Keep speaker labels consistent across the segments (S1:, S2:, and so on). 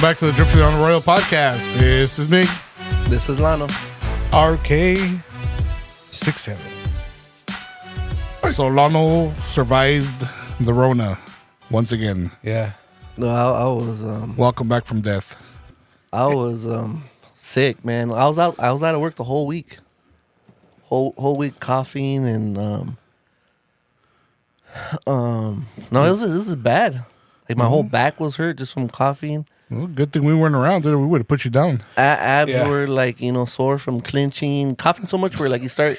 S1: Welcome back to the Drifting on Arroyo podcast. This is me,
S2: This is Lano.
S3: RK67.
S1: So Lano survived the Rona once again.
S3: Yeah.
S2: No, I was
S1: Welcome back from death.
S2: sick, man. I was out of work the whole week. Whole week coughing and no, this is bad. Like my whole back was hurt just from coughing.
S1: Well, good thing we weren't around, dude. We would have put you down.
S2: Abs were like, sore from clenching, coughing so much where like you start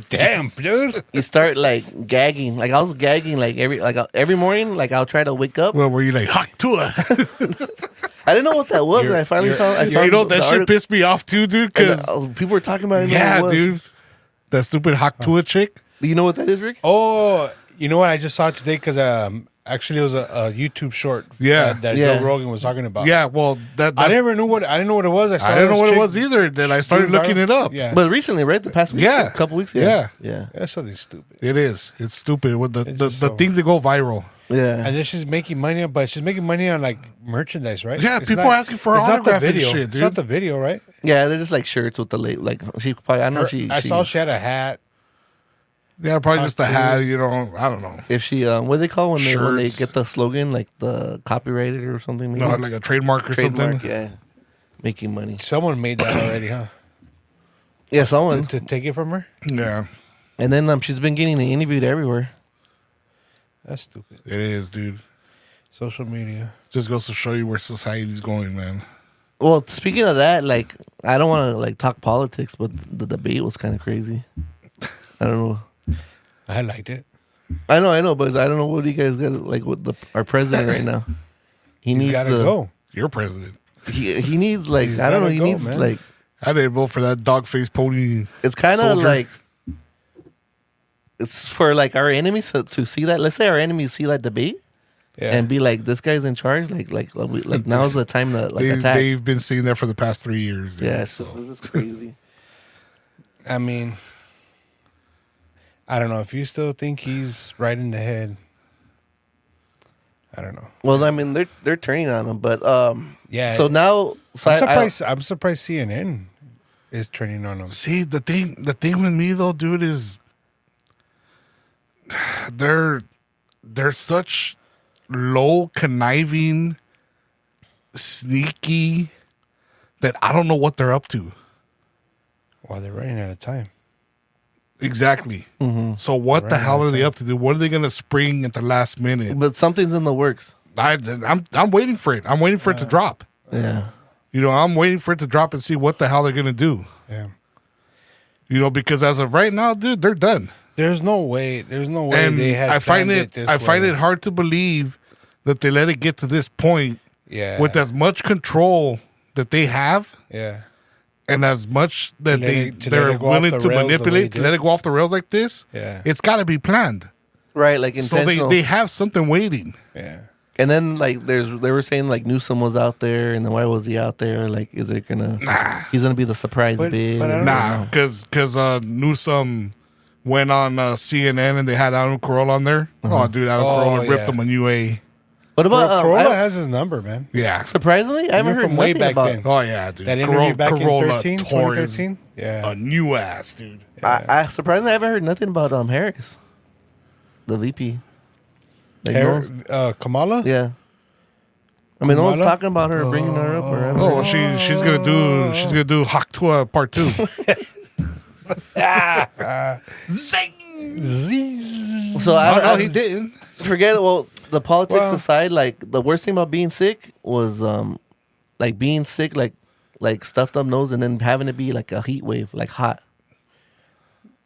S3: Damn, dude.
S2: you start like gagging. Like I was gagging like every morning, like I'll try to wake up.
S1: Well, were you like, hot tour?
S2: I didn't know what that was, and I finally found
S1: You know, that shit pissed me off too, dude, because
S2: people were talking about it.
S1: yeah, dude. That stupid hot tour chick.
S2: Do you know what that is, Rick?
S3: Oh, you know what? I just saw it today because actually it was a YouTube short.
S1: Yeah.
S3: That
S2: Yeah.
S3: Joe Rogan was talking about.
S1: Yeah, well, that
S3: I didn't know what it was.
S1: I didn't know what it was either. Then I started looking it up.
S3: Yeah.
S2: But recently, right? The past week,
S1: Yeah.
S2: a couple weeks.
S1: Yeah.
S2: Yeah.
S3: That's something stupid.
S1: It is. It's stupid with the
S3: just so-
S1: things that go viral.
S2: Yeah.
S3: And then she's making money, but she's making money on like merchandise, right?
S1: Yeah,
S3: It's
S1: people
S3: not-
S1: asking for
S3: it's not the
S1: autograph and
S3: video.
S1: shit,
S3: It's
S1: dude.
S3: not the video, right?
S2: Yeah, they're just like shirts with the like. She probably. I know
S3: I saw she had a hat.
S1: Yeah, probably just a
S3: Hot
S1: hat,
S3: tour.
S1: I don't know.
S2: if she what do they call when they
S1: Shirts.
S2: get the slogan like the copyrighted or something.
S1: No, like a trademark or
S2: trademark.
S1: something.
S2: Yeah, making money.
S3: Someone made that already, huh?
S2: Yeah, someone.
S3: To take it from her?
S1: Yeah,
S2: And then she's been getting interviewed everywhere.
S3: That's stupid.
S1: it is, dude.
S3: Social media.
S1: Just goes to show you where society's going, man.
S2: Well, speaking of that, like I don't want to like talk politics, but the debate was kind of crazy. I don't know.
S3: I liked it.
S2: I know, but I don't know what do you guys got like with our president right now. He
S3: He's
S2: needs
S3: got to
S2: to
S3: go.
S1: You're president.
S2: He needs like
S3: He's
S2: I don't know.
S3: gotta
S2: He
S3: go,
S2: needs
S3: man.
S2: like
S1: I didn't vote for that dog-faced pony.
S2: it's kind of
S1: Soldier.
S2: like it's for like our enemies to see that. Let's say our enemies see that debate
S3: Yeah.
S2: and be like, this guy's in charge. Like now's the time to like attack.
S1: They've been seeing that for the past 3 years. Dude.
S2: Yeah, so this is crazy.
S3: I mean, I don't know. If you still think he's right in the head, I don't know.
S2: Well, I mean they're turning on him, but
S3: Yeah.
S2: So now, so
S3: I'm surprised CNN is turning on him.
S1: See, the thing with me though, dude, is they're such low, conniving, sneaky that I don't know what they're up to.
S3: Well, they're running out of time.
S1: Exactly. So what the hell are they up to? Dude? What are they going to spring at the last minute?
S2: but something's in the works.
S1: I'm waiting for it. I'm waiting for it to drop.
S2: Yeah.
S1: I'm waiting for it to drop and see what the hell they're going to do.
S3: Yeah.
S1: Because as of right now, dude, they're done.
S3: There's no way.
S1: And
S3: they had.
S1: I find
S3: planned
S1: it hard to believe that they let it get to this point
S3: Yeah.
S1: with as much control that they have
S3: Yeah.
S1: and as much that
S3: To let it
S1: they're
S3: go off
S1: willing
S3: the
S1: to
S3: rails the way
S1: manipulate
S3: it
S1: to let
S3: did.
S1: it go off the rails like this.
S3: Yeah.
S1: It's got to be planned.
S2: Right, like
S1: So
S2: intentional.
S1: they have something waiting.
S3: Yeah.
S2: And then like they were saying like Newsom was out there, and then why was he out there? Like, is it gonna? He's gonna be the surprise
S3: But
S2: bid.
S3: I don't
S1: Nah, because Newsom went on CNN and they had Adam Carolla on there. Oh, dude, Adam Carolla ripped
S3: yeah.
S1: them a new A.
S2: What about
S3: Corolla has his number, man.
S1: Yeah.
S2: surprisingly, I haven't
S3: Even
S2: heard
S3: from way
S2: nothing
S3: back
S2: about.
S3: then.
S1: Oh yeah, dude.
S3: That interview back in
S1: Carolla
S3: 13,
S1: tore his-
S3: 2013? Yeah.
S1: a new ass, dude.
S2: I surprisingly I haven't heard nothing about Harris, the VP. Like, no one's-
S3: Kamala?
S2: yeah. I mean, no one's
S3: Kamala?
S2: talking about her, bringing her up or whatever.
S1: Oh, well, she's gonna do Haktua Part 2.
S2: So I
S1: he didn't.
S2: forget it. Well, the politics
S3: Well-
S2: aside, like the worst thing about being sick was like being sick, like stuffed up nose, and then having to be like a heat wave, like hot,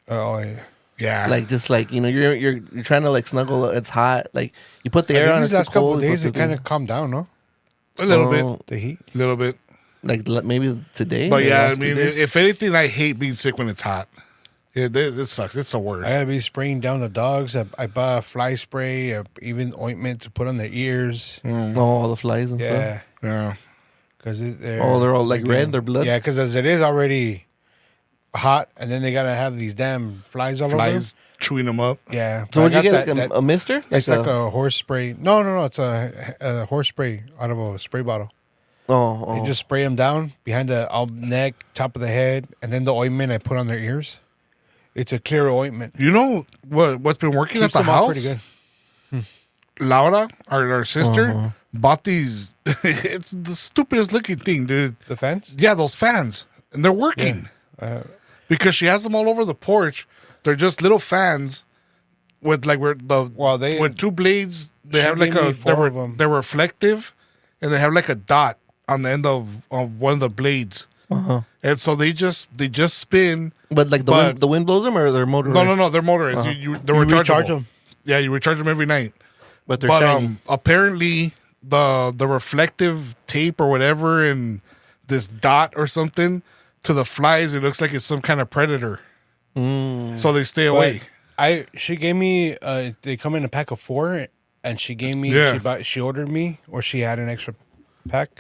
S3: Oh, yeah.
S1: Yeah.
S2: like just like you're trying to like snuggle. It's hot. Like you put the
S3: I
S2: air
S3: think
S2: on.
S3: these
S2: It's
S3: last
S2: too
S3: couple
S2: cold,
S3: of
S2: you
S3: days,
S2: put
S3: it
S2: the
S3: kind
S2: thing-
S3: of calmed down, no?
S1: a little
S2: Oh,
S1: bit.
S3: The heat.
S1: A little bit.
S2: like maybe today.
S1: But
S2: the
S1: yeah, I
S2: last 2
S1: mean,
S2: days.
S1: if anything, I hate being sick when it's hot. It sucks. It's the worst.
S3: I gotta be spraying down the dogs. I bought a fly spray, even ointment to put on their ears.
S2: Oh, all the flies and stuff.
S3: Yeah,
S1: Yeah.
S3: because
S2: They're all like red. Their blood.
S3: Yeah, because as it is already hot, and then they gotta have these damn flies all over.
S1: Flies chewing them up.
S3: Them. Yeah.
S2: So
S3: but
S2: would
S3: I
S2: you
S3: got
S2: get like
S3: that-
S2: a mister?
S3: It's like a horse spray. No. It's a horse spray out of a spray bottle.
S2: Oh,
S3: You just spray them down behind the neck, top of the head, and then the ointment I put on their ears. It's a clear ointment.
S1: You know what's been working
S3: Keeps
S1: at the
S3: them out
S1: house?
S3: pretty good.
S1: Laura, our sister, bought these. It's the stupidest looking thing, dude.
S3: The fence?
S1: Yeah, those fans, and they're working because she has them all over the porch. They're just little fans with like with two blades. They
S3: she
S1: have like
S3: gave me
S1: a
S3: four of 'em.
S1: they're reflective, and they have like a dot on the end of one of the blades. And so they just spin.
S2: but like the wind blows them or they're motorized?
S1: No, they're motorized. They're
S3: You
S1: rechargeable.
S3: recharge them.
S1: Yeah, you recharge them every night.
S2: But they're
S1: But
S2: shiny.
S1: apparently the reflective tape or whatever and this dot or something to the flies, it looks like it's some kind of predator. So they stay away.
S3: She gave me. They come in a pack of 4, and she gave me.
S1: Yeah.
S3: She ordered me, or she had an extra pack,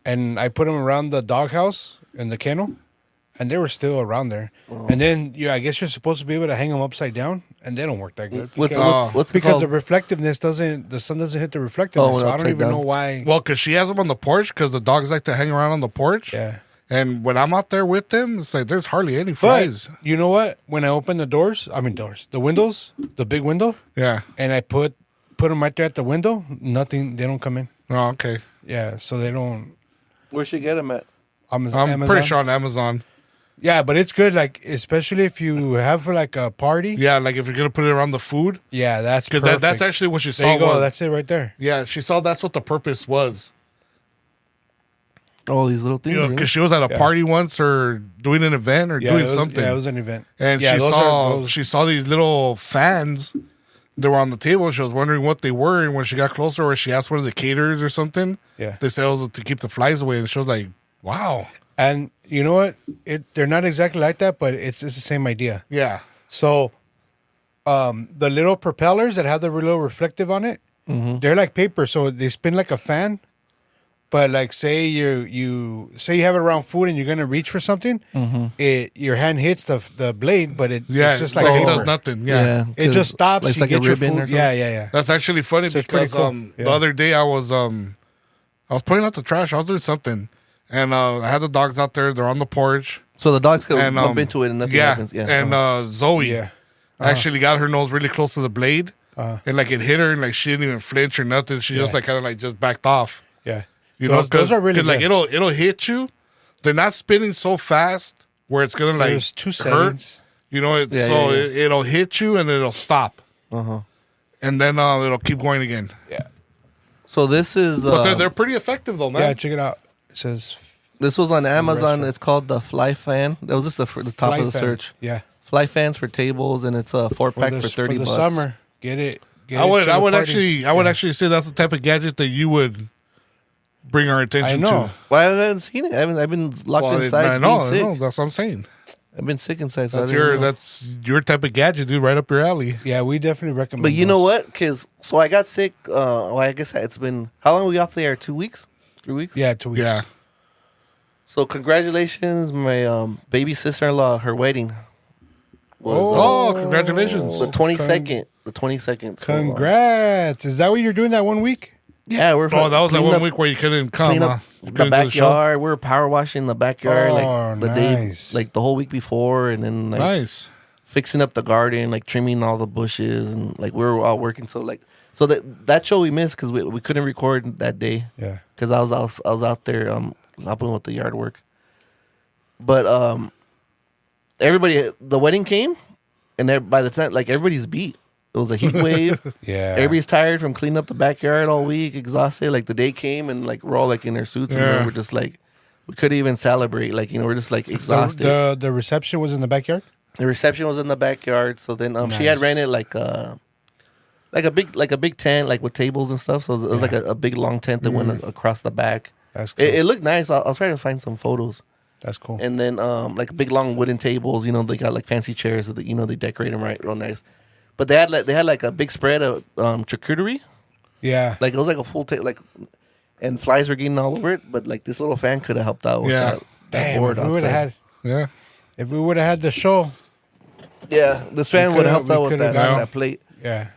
S3: and I put them around the doghouse and the kennel, and they were still around there. And then I guess you're supposed to be able to hang them upside down, and they don't work that good.
S2: What's it
S3: Because
S2: called?
S3: the reflectiveness the sun doesn't hit the reflectiveness. So I don't
S2: upside
S3: even
S2: down.
S3: know why.
S1: Well, because she has them on the porch because the dogs like to hang around on the porch.
S3: Yeah.
S1: And when I'm out there with them, it's like there's hardly any
S3: But
S1: flies.
S3: you know what? When I open the the windows, the big window,
S1: Yeah.
S3: and I put them right there at the window, nothing. They don't come in.
S1: Oh, okay.
S3: Yeah, so they don't.
S2: Where'd she get them at?
S1: I'm
S3: Amazon.
S1: pretty sure on Amazon.
S3: Yeah, but it's good. Like especially if you have like a party.
S1: Yeah, like if you're gonna put it around the food,
S3: Yeah, that's
S1: because
S3: perfect.
S1: that's actually what she
S3: there
S1: saw.
S3: you go.
S1: Was,
S3: That's it right there.
S1: yeah, she saw that's what the purpose was.
S2: Oh, these little things.
S1: You know,
S2: really?
S1: because she was at a party once or doing an event or
S3: Yeah,
S1: doing
S3: it was,
S1: something.
S3: Yeah, it was an event.
S1: And
S3: yeah,
S1: she saw these little fans that were on the table. She was wondering what they were, and when she got closer, or she asked one of the caterers or something,
S3: Yeah.
S1: they said it was to keep the flies away. And she was like, "Wow,
S3: And you know what? They're not exactly like that, but it's the same idea.
S1: yeah,
S3: So, the little propellers that have the little reflective on it, they're like paper, so they spin like a fan. But like, say you have it around food and you're gonna reach for something, your hand hits the blade, but it's just like
S1: it
S3: paper.
S1: does nothing." Yeah.
S3: It just stops.
S2: It's
S3: You
S2: like a
S3: get your
S2: ribbon or
S3: food.
S2: something.
S3: Yeah.
S1: That's actually funny
S3: So it's pretty
S1: because
S3: cool. Yeah.
S1: the other day I was putting out the trash. I was doing something, and I had the dogs out there. They're on the porch.
S2: So the dogs could
S1: And,
S2: bump into it and nothing happens. Yeah.
S1: And Zoe
S3: Yeah.
S1: actually got her nose really close to the blade, and like it hit her, and like she didn't even flinch or nothing. She just
S3: Yeah.
S1: like kind of like just backed off.
S3: Yeah.
S1: You know,
S3: Those are really
S1: like
S3: good.
S1: it'll hit you. They're not spinning so fast where it's gonna like
S3: There's 2
S1: hurt.
S3: settings.
S1: You know,
S2: Yeah,
S1: so
S2: yeah.
S1: it'll hit you and it'll stop, and then it'll keep going again.
S3: Yeah.
S2: So this is
S1: But they're pretty effective though, man.
S3: Yeah, check it out. It says
S2: this was on Amazon.
S3: restaurant.
S2: It's called the Fly Fan. That was just the top
S3: Fly
S2: of the
S3: fan.
S2: search.
S3: Yeah.
S2: Fly fans for tables, and it's a 4-pack for $30.
S3: For the summer. Get it.
S1: I would actually say that's the type of gadget that you would bring our attention
S3: I know.
S1: to.
S2: Well, I haven't seen it. I've been locked
S1: Well,
S2: inside.
S1: I know,
S2: being sick.
S1: that's what I'm saying.
S2: I've been sick inside. So
S1: That's your type of gadget, dude. Right up your alley.
S3: Yeah, we definitely recommend.
S2: But you know
S3: those.
S2: what? Because so I got sick. Well, I guess it's been how long were we off the air? 2 weeks, 3 weeks.
S3: Yeah, 2 weeks.
S1: Yeah.
S2: So congratulations, my baby sister-in-law. Her wedding was
S1: Oh, congratulations.
S2: the 22nd. The 22nd. So,
S3: Congrats! Is that what you're doing that 1 week?
S2: yeah, we're
S1: Oh, that was that
S2: cleaning
S1: one
S2: up-
S1: week where you couldn't come.
S2: clean
S1: Huh?
S2: up
S1: You
S2: the
S1: couldn't do show?
S2: backyard. We were power washing the backyard
S3: Oh,
S2: like the
S3: nice.
S2: day, like the whole week before, and then like
S1: Nice.
S2: fixing up the garden, like trimming all the bushes, and like we were all working. So that show we missed because we couldn't record that day
S3: Yeah.
S2: because I was out there helping with the yard work. But the wedding came, and by the time like everybody's beat. It was a heat wave.
S3: Yeah.
S2: Everybody's tired from cleaning up the backyard all week, exhausted. Like the day came, and like we're all like in their suits, and
S1: Yeah.
S2: we're just like we couldn't even celebrate. Like we're just like exhausted.
S3: The reception was in the backyard.
S2: The reception was in the backyard, so then she had
S3: Nice.
S2: rented like a big tent, like with tables and stuff. So it was like a big long tent that went across the back.
S3: That's cool.
S2: It looked nice. I'll try to find some photos.
S3: That's cool.
S2: And then like big long wooden tables. You know, they got like fancy chairs. That they decorate them real nice. But they had like a big spread of charcuterie.
S3: Yeah.
S2: Like it was like a full table, like, and flies were getting all over it. But like this little fan could have helped out with
S1: Yeah.
S2: that
S3: Damn.
S2: board
S3: If we would
S2: outside.
S3: have had.
S1: Yeah.
S3: If we would have had the show.
S2: Yeah, this fan would have helped
S3: we
S2: out with
S3: coulda
S2: that
S1: gone-
S2: that plate.
S3: Yeah.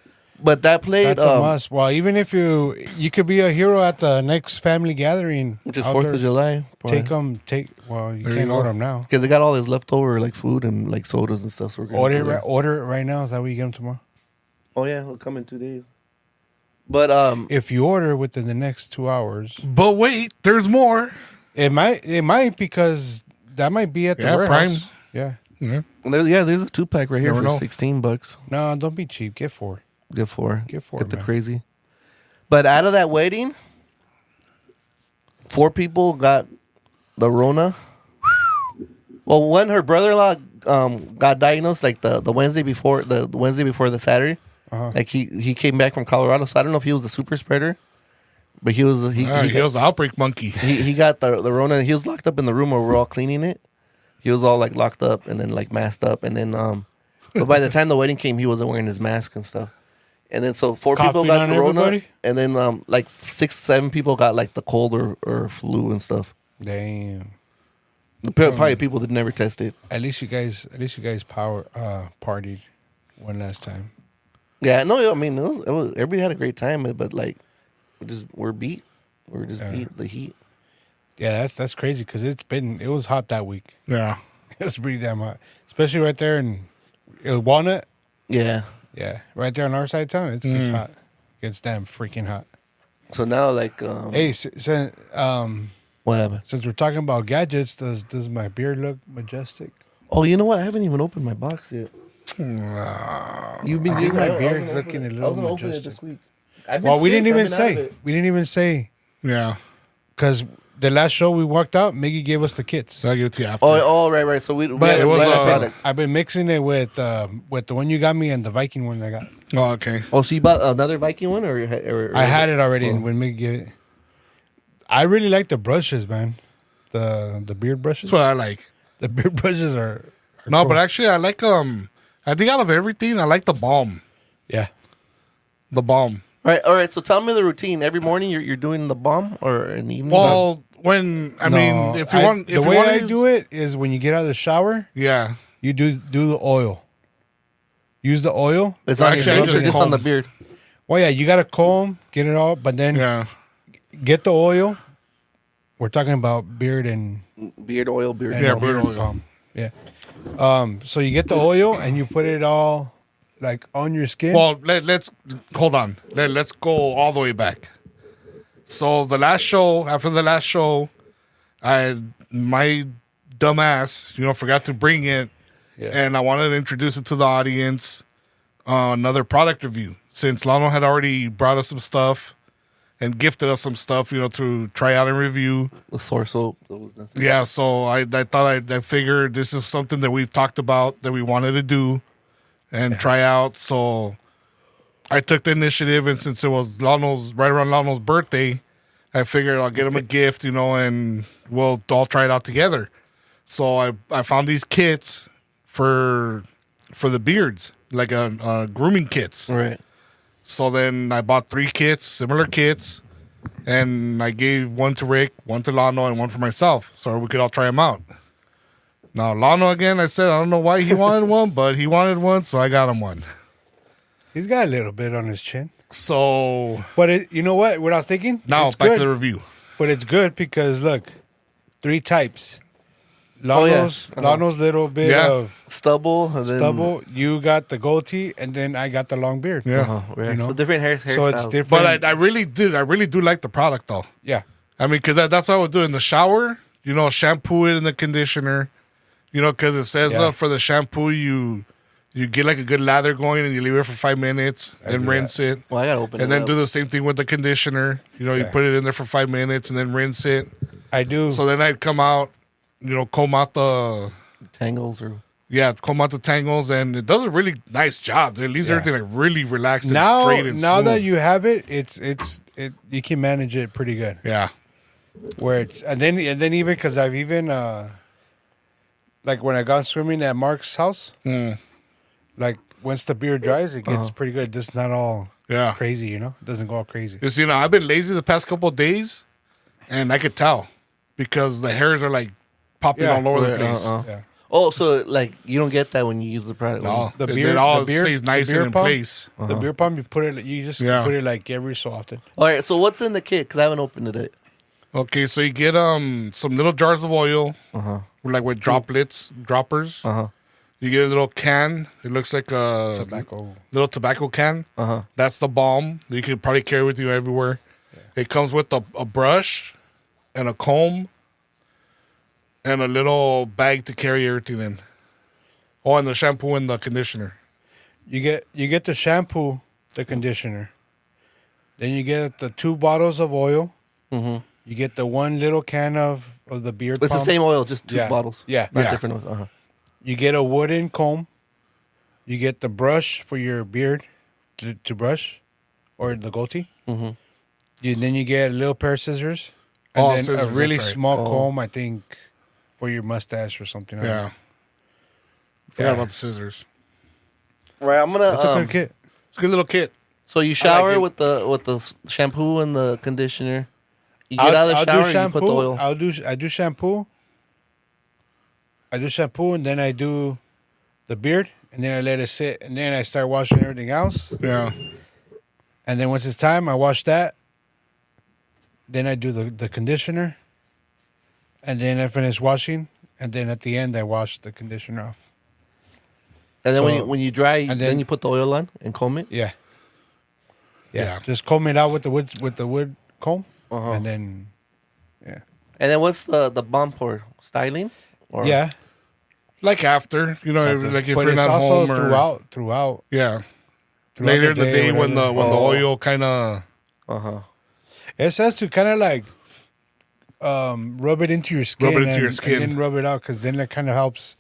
S2: But that played,
S3: That's a must. Well, even if you could be a hero at the next family gathering,
S2: which is
S3: out
S2: 4th
S3: there.
S2: of July.
S3: Take them. Well, you
S1: There
S3: can't
S1: you go.
S3: order them now.
S2: Because they got all this leftover like food and like sodas and stuff. So we're gonna
S3: Order
S2: go
S3: it.
S2: there.
S3: Order it right now. Is that what you get them tomorrow?
S2: Oh yeah, it'll come in 2 days. But
S3: If you order within the next 2 hours,
S1: But wait, there's more.
S3: it might because that might be at the
S1: Yeah,
S3: warehouse.
S1: Prime.
S3: Yeah.
S1: Yeah.
S2: there's a 2-pack right here
S1: Never
S2: for
S1: know.
S2: $16.
S3: No, don't be cheap. Get 4.
S2: Get 4.
S3: Get 4,
S2: Get the
S3: man.
S2: crazy. But out of that wedding, 4 people got the Rona. Well, when her brother-in-law got diagnosed, like the Wednesday before the Saturday,
S3: Uh-huh.
S2: like he came back from Colorado. So I don't know if he was a super spreader, but he was he
S1: was the outbreak monkey.
S2: he got the Rona. And he was locked up in the room where we're all cleaning it. He was all like locked up and then like masked up, and then but by the time the wedding came, he wasn't wearing his mask and stuff. And then so 4 people
S3: Coughing
S2: got
S3: on
S2: the Rona,
S3: everybody?
S2: and then like 6-7 people got like the cold or flu and stuff.
S3: Damn.
S2: Probably people that never tested.
S3: At least you guys partied one last time.
S2: Yeah, no, I mean it was everybody had a great time, but like we're beat. We're just beat the heat.
S3: Yeah, that's crazy because it was hot that week.
S1: Yeah.
S3: It's pretty damn hot, especially right there in Walnut.
S2: Yeah.
S3: Yeah, right there on our side of town, it gets hot. It gets damn freaking hot.
S2: So now like
S3: Hey,
S2: what happened?
S3: since we're talking about gadgets, does my beard look majestic?
S2: Oh, you know what? I haven't even opened my box yet. You've been
S3: I think
S2: giving
S3: my
S2: I was
S3: beard
S2: gonna
S3: looking
S2: open
S3: a
S2: it.
S3: little
S2: I was gonna open it
S3: majestic.
S2: this week.
S3: Well, we didn't even say. We didn't even say
S1: Yeah.
S3: because the last show we walked out, Miggy gave us the kits.
S1: I'll give it to you after.
S2: Oh, right. So we
S3: But
S1: it was,
S3: I've been mixing it with the one you got me and the Viking one I got.
S1: Oh, okay.
S2: Oh, so you bought another Viking one, or
S3: I had it already, and when Miggy gave it, I really like the brushes, man. The beard brushes.
S1: That's what I like.
S3: The beard brushes are
S1: No,
S3: cool.
S1: but actually, I like I think out of everything, I like the balm.
S3: yeah.
S1: The balm.
S2: All right. So tell me the routine. Every morning you're doing the bomb, or in the evening?
S1: Well, when I mean, if you want,
S3: the way I do it is when you get out of the shower,
S1: yeah.
S3: you do the oil. Use the oil.
S2: It's on
S1: Actually, I
S2: your face or
S1: just
S2: just on the
S1: comb.
S2: beard.
S3: Well, yeah, you gotta comb, get it all, but then
S1: Yeah.
S3: get the oil. We're talking about beard and
S2: Beard oil, beard.
S3: and
S1: Yeah,
S3: the
S1: beard oil.
S3: balm. Yeah. So you get the oil and you put it all like on your skin.
S1: Well, let's hold on. Let's go all the way back. So after the last show, my dumbass, forgot to bring it,
S3: Yeah.
S1: and I wanted to introduce it to the audience. Another product review, since Lano had already brought us some stuff and gifted us some stuff, to try out and review.
S2: The source soap.
S1: Yeah, so I thought I figured this is something that we've talked about that we wanted to do and try out. So I took the initiative, and since it was right around Lano's birthday, I figured I'll get him a gift, and we'll all try it out together. So I found these kits for the beards, like a grooming kits.
S2: Right.
S1: So then I bought 3 kits, similar kits, and I gave one to Rick, one to Lano, and one for myself, so we could all try them out. Now, Lano, again, I said I don't know why he wanted one, but he wanted one, so I got him one.
S3: He's got a little bit on his chin.
S1: So
S3: But you know what? What I was thinking?
S1: now
S3: It's
S1: back
S3: good,
S1: to the review.
S3: But it's good because look, 3 types.
S2: Oh, yeah.
S3: Lano's little bit
S1: Yeah.
S3: of
S2: Stubble. And then,
S3: stubble. You got the goatee, and then I got the long beard.
S1: Yeah.
S2: Yeah.
S3: You know?
S2: So different hair
S3: So it's
S2: styles.
S3: different.
S1: But I really do like the product, though.
S3: Yeah.
S1: I mean, because that's what I would do in the shower, shampoo it in the conditioner, because it says
S3: Yeah.
S1: for the shampoo, you get like a good lather going and you leave it for 5 minutes, then
S3: do
S1: rinse it.
S2: Well, I gotta open it
S1: And then
S2: up.
S1: do the same thing with the conditioner. You
S3: Yeah.
S1: put it in there for 5 minutes and then rinse it.
S3: I do.
S1: So then I'd come out, comb out the tangles, and it does a really nice job. It leaves
S3: Yeah.
S1: everything like really relaxed and
S3: now
S1: straight and
S3: now that
S1: smooth.
S3: you have it, it's you can manage it pretty good.
S1: Yeah.
S3: Where it's and then even because I've even like when I gone swimming at Mark's house, like once the beard dries, it gets pretty good. Just not all
S1: Yeah.
S3: crazy, It doesn't go all crazy.
S1: Because, I've been lazy the past couple of days, and I could tell because the hairs are like popping
S3: Yeah.
S1: all over the
S2: Right,
S1: place.
S3: Yeah.
S2: Oh, so like you don't get that when you use the product.
S1: No,
S3: The
S1: it
S3: beer-
S1: all
S3: the beer-
S1: stays nice
S3: the beer
S1: and in
S3: pump?
S1: place.
S3: The beer pump, you put it. You just
S1: Yeah.
S3: put it like every so often.
S2: All right. So what's in the kit? Because I haven't opened it yet.
S1: Okay, so you get some little jars of oil, with droppers.
S2: Uh-huh.
S1: You get a little can. It looks like a
S3: Tobacco.
S1: little tobacco can.
S2: Uh-huh.
S1: That's the balm. You can probably carry with you everywhere. It comes with a brush and a comb and a little bag to carry everything in. Oh, and the shampoo and the conditioner.
S3: You get the shampoo, the conditioner. Then you get the 2 bottles of oil.
S2: Mm-hmm.
S3: You get the 1 little can of the beer
S2: It's
S3: pump.
S2: the same oil, just 2
S3: Yeah.
S2: bottles.
S3: Yeah.
S2: Not
S1: Yeah.
S2: different oils. Uh-huh.
S3: You get a wooden comb. You get the brush for your beard to brush, or the goatee.
S2: Mm-hmm.
S3: Then you get a little pair of scissors, and
S1: Oh,
S3: then
S1: scissors,
S3: a really
S1: that's right.
S3: small
S2: Oh.
S3: comb, I think, for your mustache or something. I don't
S1: Yeah.
S3: know.
S1: Forgot
S3: Yeah.
S1: about the scissors.
S2: Right. I'm gonna.
S3: That's a good kit.
S1: It's a good little kit.
S2: So you shower
S1: it.
S2: with the shampoo and the conditioner. You get out of the
S3: I'll
S2: shower.
S3: do
S2: You
S3: shampoo.
S2: put the oil.
S3: I do shampoo. I do shampoo, and then I do the beard, and then I let it sit, and then I start washing everything else.
S1: Yeah.
S3: And then once it's time, I wash that. Then I do the conditioner, and then I finish washing, and then at the end I wash the conditioner off.
S2: And then
S3: So-
S2: when you dry,
S3: and
S2: then
S3: then-
S2: you put the oil on and comb it.
S3: Yeah.
S1: Yeah.
S3: Just comb it out with the wood comb,
S2: Uh-huh.
S3: and then
S2: And then what's the bomb for styling? Or,
S3: yeah.
S1: Like after, like if
S3: But
S1: you're
S3: it's
S1: not
S3: also
S1: home or
S3: throughout
S1: yeah,
S3: throughout
S1: later in the day when the
S3: whatever.
S1: oil kind of
S3: It says to kind of like rub it into your skin,
S1: Rub it into your skin.
S3: and then rub it out, because then it kind of helps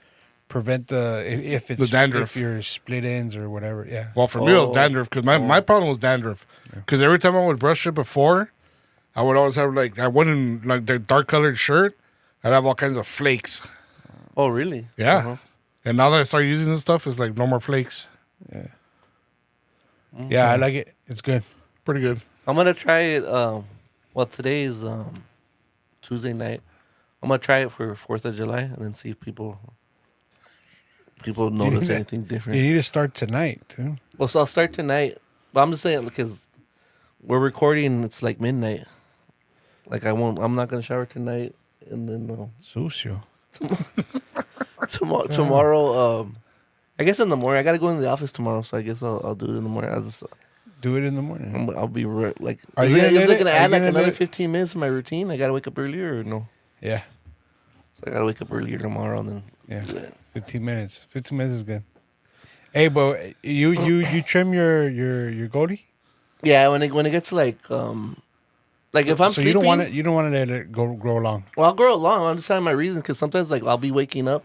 S3: prevent if it's
S1: The dandruff.
S3: if you're split ends or whatever. Yeah.
S1: well for me it was
S2: Oh.
S1: dandruff because my problem was dandruff because every time I would brush it before, I would always have I went in like the dark colored shirt, I'd have all kinds of flakes.
S2: Oh, really?
S1: Yeah,
S2: Uh-huh.
S1: and now that I start using this stuff, it's like no more flakes.
S3: Yeah, I like it. It's good.
S1: Pretty good.
S2: I'm gonna try it. Well, today is Tuesday night. I'm gonna try it for 4th of July and then see if people notice anything
S3: You
S2: different.
S3: need to start tonight too.
S2: Well, so I'll start tonight. But I'm just saying because we're recording. It's like midnight. Like I'm not gonna shower tonight, and then
S3: Sucio.
S2: tomorrow. I guess in the morning. I gotta go into the office tomorrow, so I guess I'll do it in the morning.
S3: Do it in the morning.
S2: I'll be like.
S3: Are
S2: Is
S3: you
S2: it,
S3: gonna
S2: is
S3: let
S2: it
S3: it-
S2: gonna
S3: are you
S2: add like
S3: gonna
S2: another
S3: let it-
S2: 15 minutes to my routine? I gotta wake up earlier or no?
S3: Yeah.
S2: So I gotta wake up earlier tomorrow and then.
S3: Yeah.
S2: do that.
S3: 15 minutes. 15 minutes is good. Hey, but you trim your goatee?
S2: Yeah, when it gets like if I'm
S3: So
S2: sleeping,
S3: you don't want to let it grow long.
S2: Well, I'll grow it long. I'm just telling my reasons because sometimes like I'll be waking up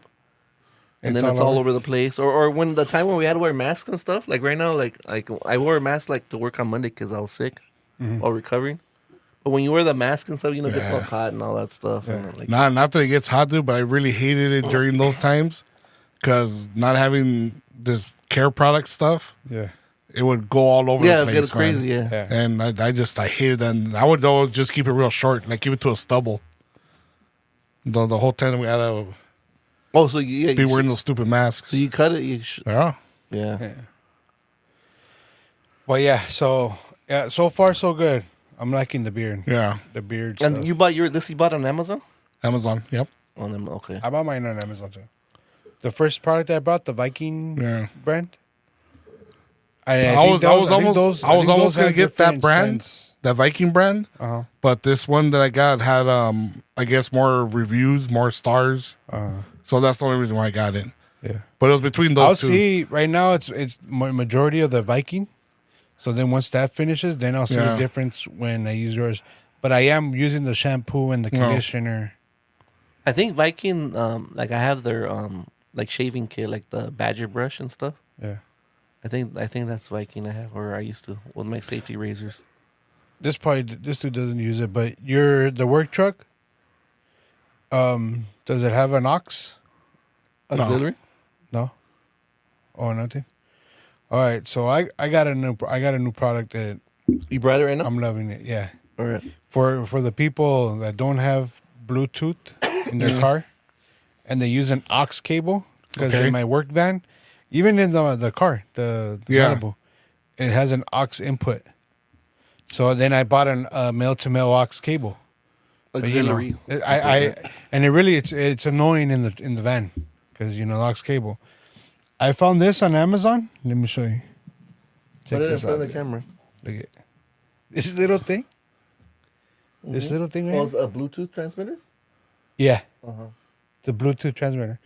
S2: and then it's all over the place. Or when the time when we had to wear masks and stuff. Like right now, like I wore a mask like to work on Monday because I was sick while recovering. But when you wear the mask and stuff, it gets all
S1: Yeah.
S2: hot and all that stuff. And, like,
S1: Not that it gets hot, dude, but I really hated it during those times because not having this care product stuff,
S3: Yeah.
S1: it would go all over
S2: yeah,
S1: the
S2: it
S1: place.
S2: gets crazy.
S1: man.
S2: Yeah.
S3: Yeah.
S1: And I hated that. And I would always just keep it real short, like keep it to a stubble. The whole time we had to
S2: Oh, so yeah,
S1: be wearing those stupid masks.
S2: so you cut it.
S1: Yeah.
S2: Yeah.
S3: Well, yeah. So far so good. I'm liking the beard.
S1: Yeah.
S3: The beard.
S2: And
S3: stuff.
S2: you bought on Amazon?
S1: Amazon. Yep.
S2: On them, okay.
S3: I bought mine on Amazon too. The first product I bought, the Viking
S1: Yeah.
S3: brand.
S1: I was almost gonna get that brand,
S3: Scents.
S1: that Viking brand,
S3: Uh-huh.
S1: but this one that I got had I guess more reviews, more stars. So that's the only reason why I got it.
S3: Yeah.
S1: But it was between
S3: I'll
S1: those two.
S3: see. Right now, it's majority of the Viking. So then once that finishes, then I'll see
S1: Yeah.
S3: the difference when I use yours. But I am using the shampoo and the
S1: No.
S3: conditioner.
S2: I think Viking, like I have their like shaving kit, like the Badger brush and stuff.
S3: Yeah.
S2: I think that's Viking I have, or I used to with my safety razors.
S3: This dude doesn't use it, but the work truck. Does it have an aux?
S2: Auxiliary.
S3: No. Oh, nothing. All right, so I got a new product that
S2: You brought it right now.
S3: I'm loving it. Yeah,
S2: All right.
S3: for the people that don't have Bluetooth in their car, and they use an aux cable because
S1: Okay.
S3: in my work van, even in the car, the
S1: Yeah.
S3: Malibu, it has an aux input. So then I bought a male to male aux cable. But,
S2: Auxiliary.
S3: I and it really it's annoying in the van because the aux cable. I found this on Amazon. Let me show you. Check
S2: Put it in
S3: this
S2: front
S3: out.
S2: of the camera.
S3: Look at this little thing. This little thing right
S2: Oh,
S3: here?
S2: it's a Bluetooth transmitter?
S3: Yeah,
S2: Uh-huh.
S3: the Bluetooth transmitter.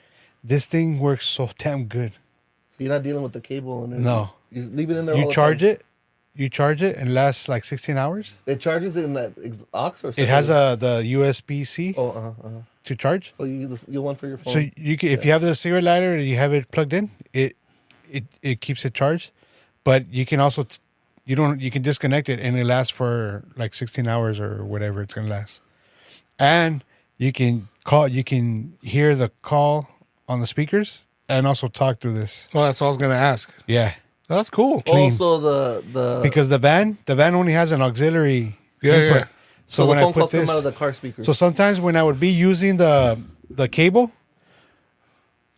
S3: This thing works so damn good.
S2: So you're not dealing with the cable and everything.
S3: No.
S2: You just leave it in there.
S3: You charge it. You charge it and it lasts like 16 hours.
S2: It charges it in that aux or something?
S3: It has the USB-C
S2: Oh, uh-huh.
S3: to charge.
S2: Oh, you want for your phone?
S3: So you can, if you have the cigarette lighter and you have it plugged in, it keeps it charged. But you can also you can disconnect it and it lasts for like 16 hours or whatever it's gonna last. And you can hear the call on the speakers and also talk through this.
S1: Well, that's what I was gonna ask.
S3: Yeah.
S1: That's cool.
S3: clean.
S2: Also, the
S3: Because the van only has an auxiliary
S1: Yeah,
S3: input.
S1: yeah.
S2: so
S3: So
S2: the
S3: when I
S2: phone
S3: put
S2: calls come
S3: this,
S2: out of the car speaker.
S3: so sometimes when I would be using the cable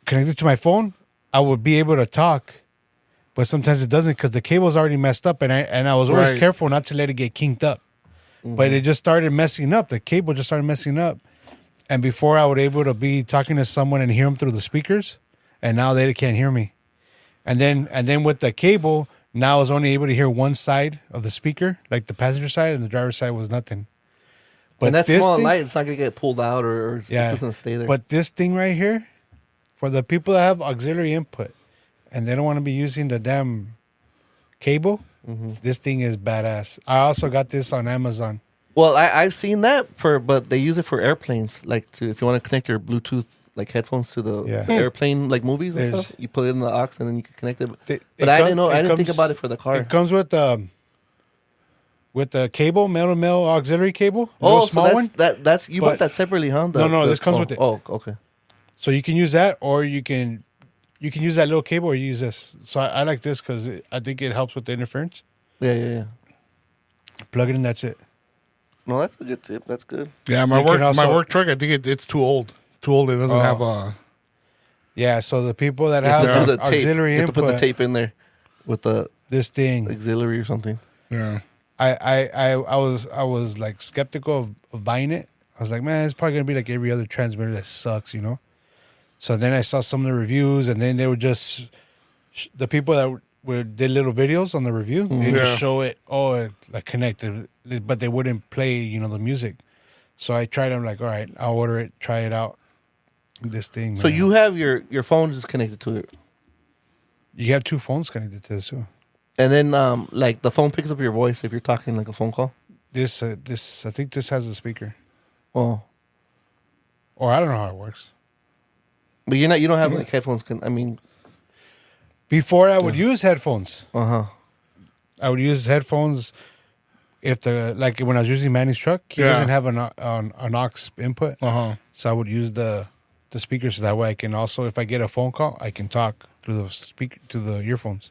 S3: connected to my phone, I would be able to talk, but sometimes it doesn't because the cable's already messed up, and I was always
S1: Right.
S3: careful not to let it get kinked up. But it just started messing up. The cable just started messing up, and before I would able to be talking to someone and hear them through the speakers, and now they can't hear me. And then with the cable, now I was only able to hear one side of the speaker, like the passenger side, and the driver's side was nothing. But
S2: and that's
S3: this
S2: small
S3: thing-
S2: light. It's not gonna get pulled out or it's just gonna stay there.
S3: But this thing right here, for the people that have auxiliary input and they don't want to be using the damn cable, this thing is badass. I also got this on Amazon.
S2: well, I've seen that but they use it for airplanes, like if you want to connect your Bluetooth like headphones to the
S3: Yeah.
S2: airplane like movies and
S3: There's-
S2: stuff. You put it in the aux and then you can connect it.
S3: It-
S2: But
S3: it
S2: I
S3: com-
S2: didn't know.
S3: it
S2: I didn't think
S3: comes-
S2: about it for the car.
S3: It comes with the cable, male to male auxiliary cable,
S2: Oh,
S3: little
S2: so
S3: small
S2: that's,
S3: one.
S2: that's you bought
S3: But-
S2: that separately, huh?
S3: No, this comes with it.
S2: Oh, okay.
S3: So you can use that, or you can use that little cable, or you use this. So I like this because I think it helps with the interference.
S2: Yeah.
S3: Plug it in, that's it.
S2: No, that's a good tip. That's good.
S1: Yeah,
S3: You can
S1: my
S3: also-
S1: work truck. I think it's too old. Too old. It doesn't
S3: Oh.
S1: have a.
S3: Yeah, so the people that
S2: You have
S3: have
S2: to do
S3: the
S2: the tape.
S3: auxiliary
S2: You have to put the
S3: input,
S2: tape in there with the
S3: this thing.
S2: auxiliary or something.
S1: Yeah.
S3: I was like skeptical of buying it. I was like, man, it's probably gonna be like every other transmitter that sucks, you know. So then I saw some of the reviews, and then they would just the people that did little videos on the review. They
S1: Yeah.
S3: just show it, like connected, but they wouldn't play, the music. So I tried. I'm like, all right, I'll order it, try it out. This thing.
S2: So
S3: man.
S2: you have your phone just connected to it,
S3: you have two phones connected to this too.
S2: and then like the phone picks up your voice if you're talking like a phone call.
S3: This I think this has a speaker,
S2: Oh,
S3: or I don't know how it works.
S2: but you don't have like headphones.
S3: Before I would use headphones.
S2: Uh-huh.
S3: I would use headphones if like when I was using Manny's truck, he
S1: Yeah.
S3: doesn't have an aux input, so I would use the speakers so that way I can also, if I get a phone call, I can talk through the speaker to the earphones.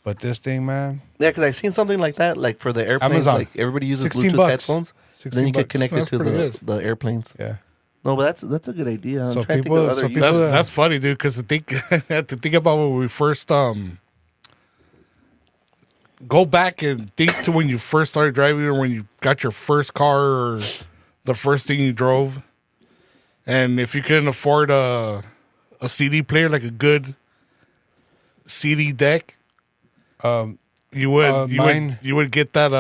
S3: But this thing, man,
S2: Yeah, because I've seen something like that, like for the airplanes,
S3: Amazon.
S2: like everybody uses
S3: 16
S2: Bluetooth
S3: bucks.
S2: headphones.
S3: 16
S2: Then you
S3: bucks.
S2: could connect it
S1: That's
S2: to
S1: pretty good.
S2: the airplanes.
S3: yeah.
S2: No, but that's a good idea. I'm
S3: So
S2: trying to think
S3: people-
S2: of other
S3: so
S2: uses.
S3: people-
S1: That's funny, dude. Because I had to think about when we first go back and think to when you first started driving, or when you got your first car, or the first thing you drove. And if you couldn't afford a CD player, like a good CD deck, you would
S3: mine-
S1: you would get that.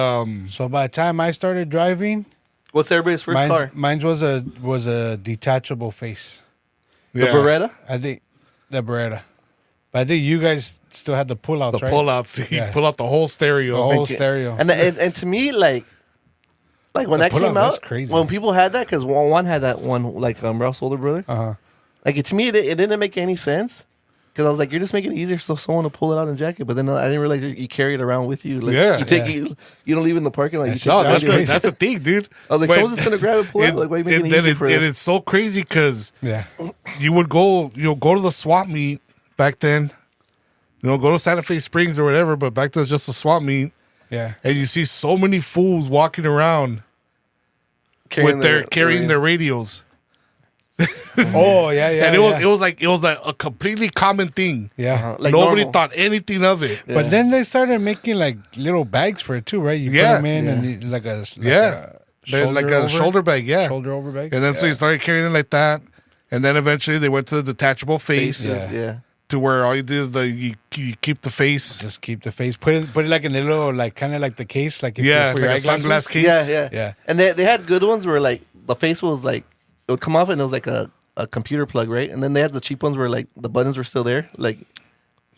S3: So by the time I started driving,
S2: What's everybody's first car?
S3: mine was a detachable face.
S2: The
S1: yeah,
S2: Beretta?
S3: I think the Beretta, but I think you guys still had the pullouts,
S1: the
S3: right?
S1: pullout. So you
S3: Yeah.
S1: pull out the whole stereo.
S3: The whole
S2: Okay.
S3: stereo.
S2: And to me, like when
S3: The
S2: that came
S3: pullout,
S2: out,
S3: that's crazy.
S2: when people had that, because one had that one, like Ralph's older brother. Like to me, it didn't make any sense. Because I was like, you're just making it easier so someone to pull it out and jack it. But then I didn't realize you carry it around with you. Like,
S1: Yeah.
S2: you take
S3: Yeah.
S2: you don't leave it in the parking lot. You
S3: That's-
S2: take
S1: No,
S2: it
S3: That's
S1: that's
S3: crazy.
S1: that's the thing, dude.
S2: I was like,
S1: When-
S2: someone's just gonna grab it, pull it out. Like, why are you making it
S1: then
S2: easier for them?
S1: it's so crazy because
S3: Yeah.
S1: you would go to the swap meet back then. Go to Santa Fe Springs or whatever, but back then it was just a swap meet,
S3: Yeah.
S1: and you see so many fools walking around with carrying their radios.
S3: Oh yeah, yeah.
S1: and
S3: yeah.
S1: it was like a completely common thing.
S3: Yeah.
S2: Like
S1: Nobody
S2: normal.
S1: thought anything of it.
S2: Yeah.
S3: But then they started making like little bags for it too, right? You
S1: Yeah.
S3: put them in
S2: Yeah.
S3: and like a
S1: They're like a shoulder bag, yeah.
S3: shoulder over bag.
S1: And then so you started carrying it like that, and then eventually they went to the detachable face,
S2: Faces, yeah.
S1: to where all you do is you keep the face,
S3: Just keep the face. Put it like in a little like kind of like the case, like if
S1: yeah,
S3: for
S1: like
S3: your
S1: a sunglass
S3: eyeglasses.
S1: case.
S2: Yeah.
S3: Yeah.
S2: And they had good ones where like the face was like it would come off and it was like a computer plug, right? And then they had the cheap ones where like the buttons were still there, like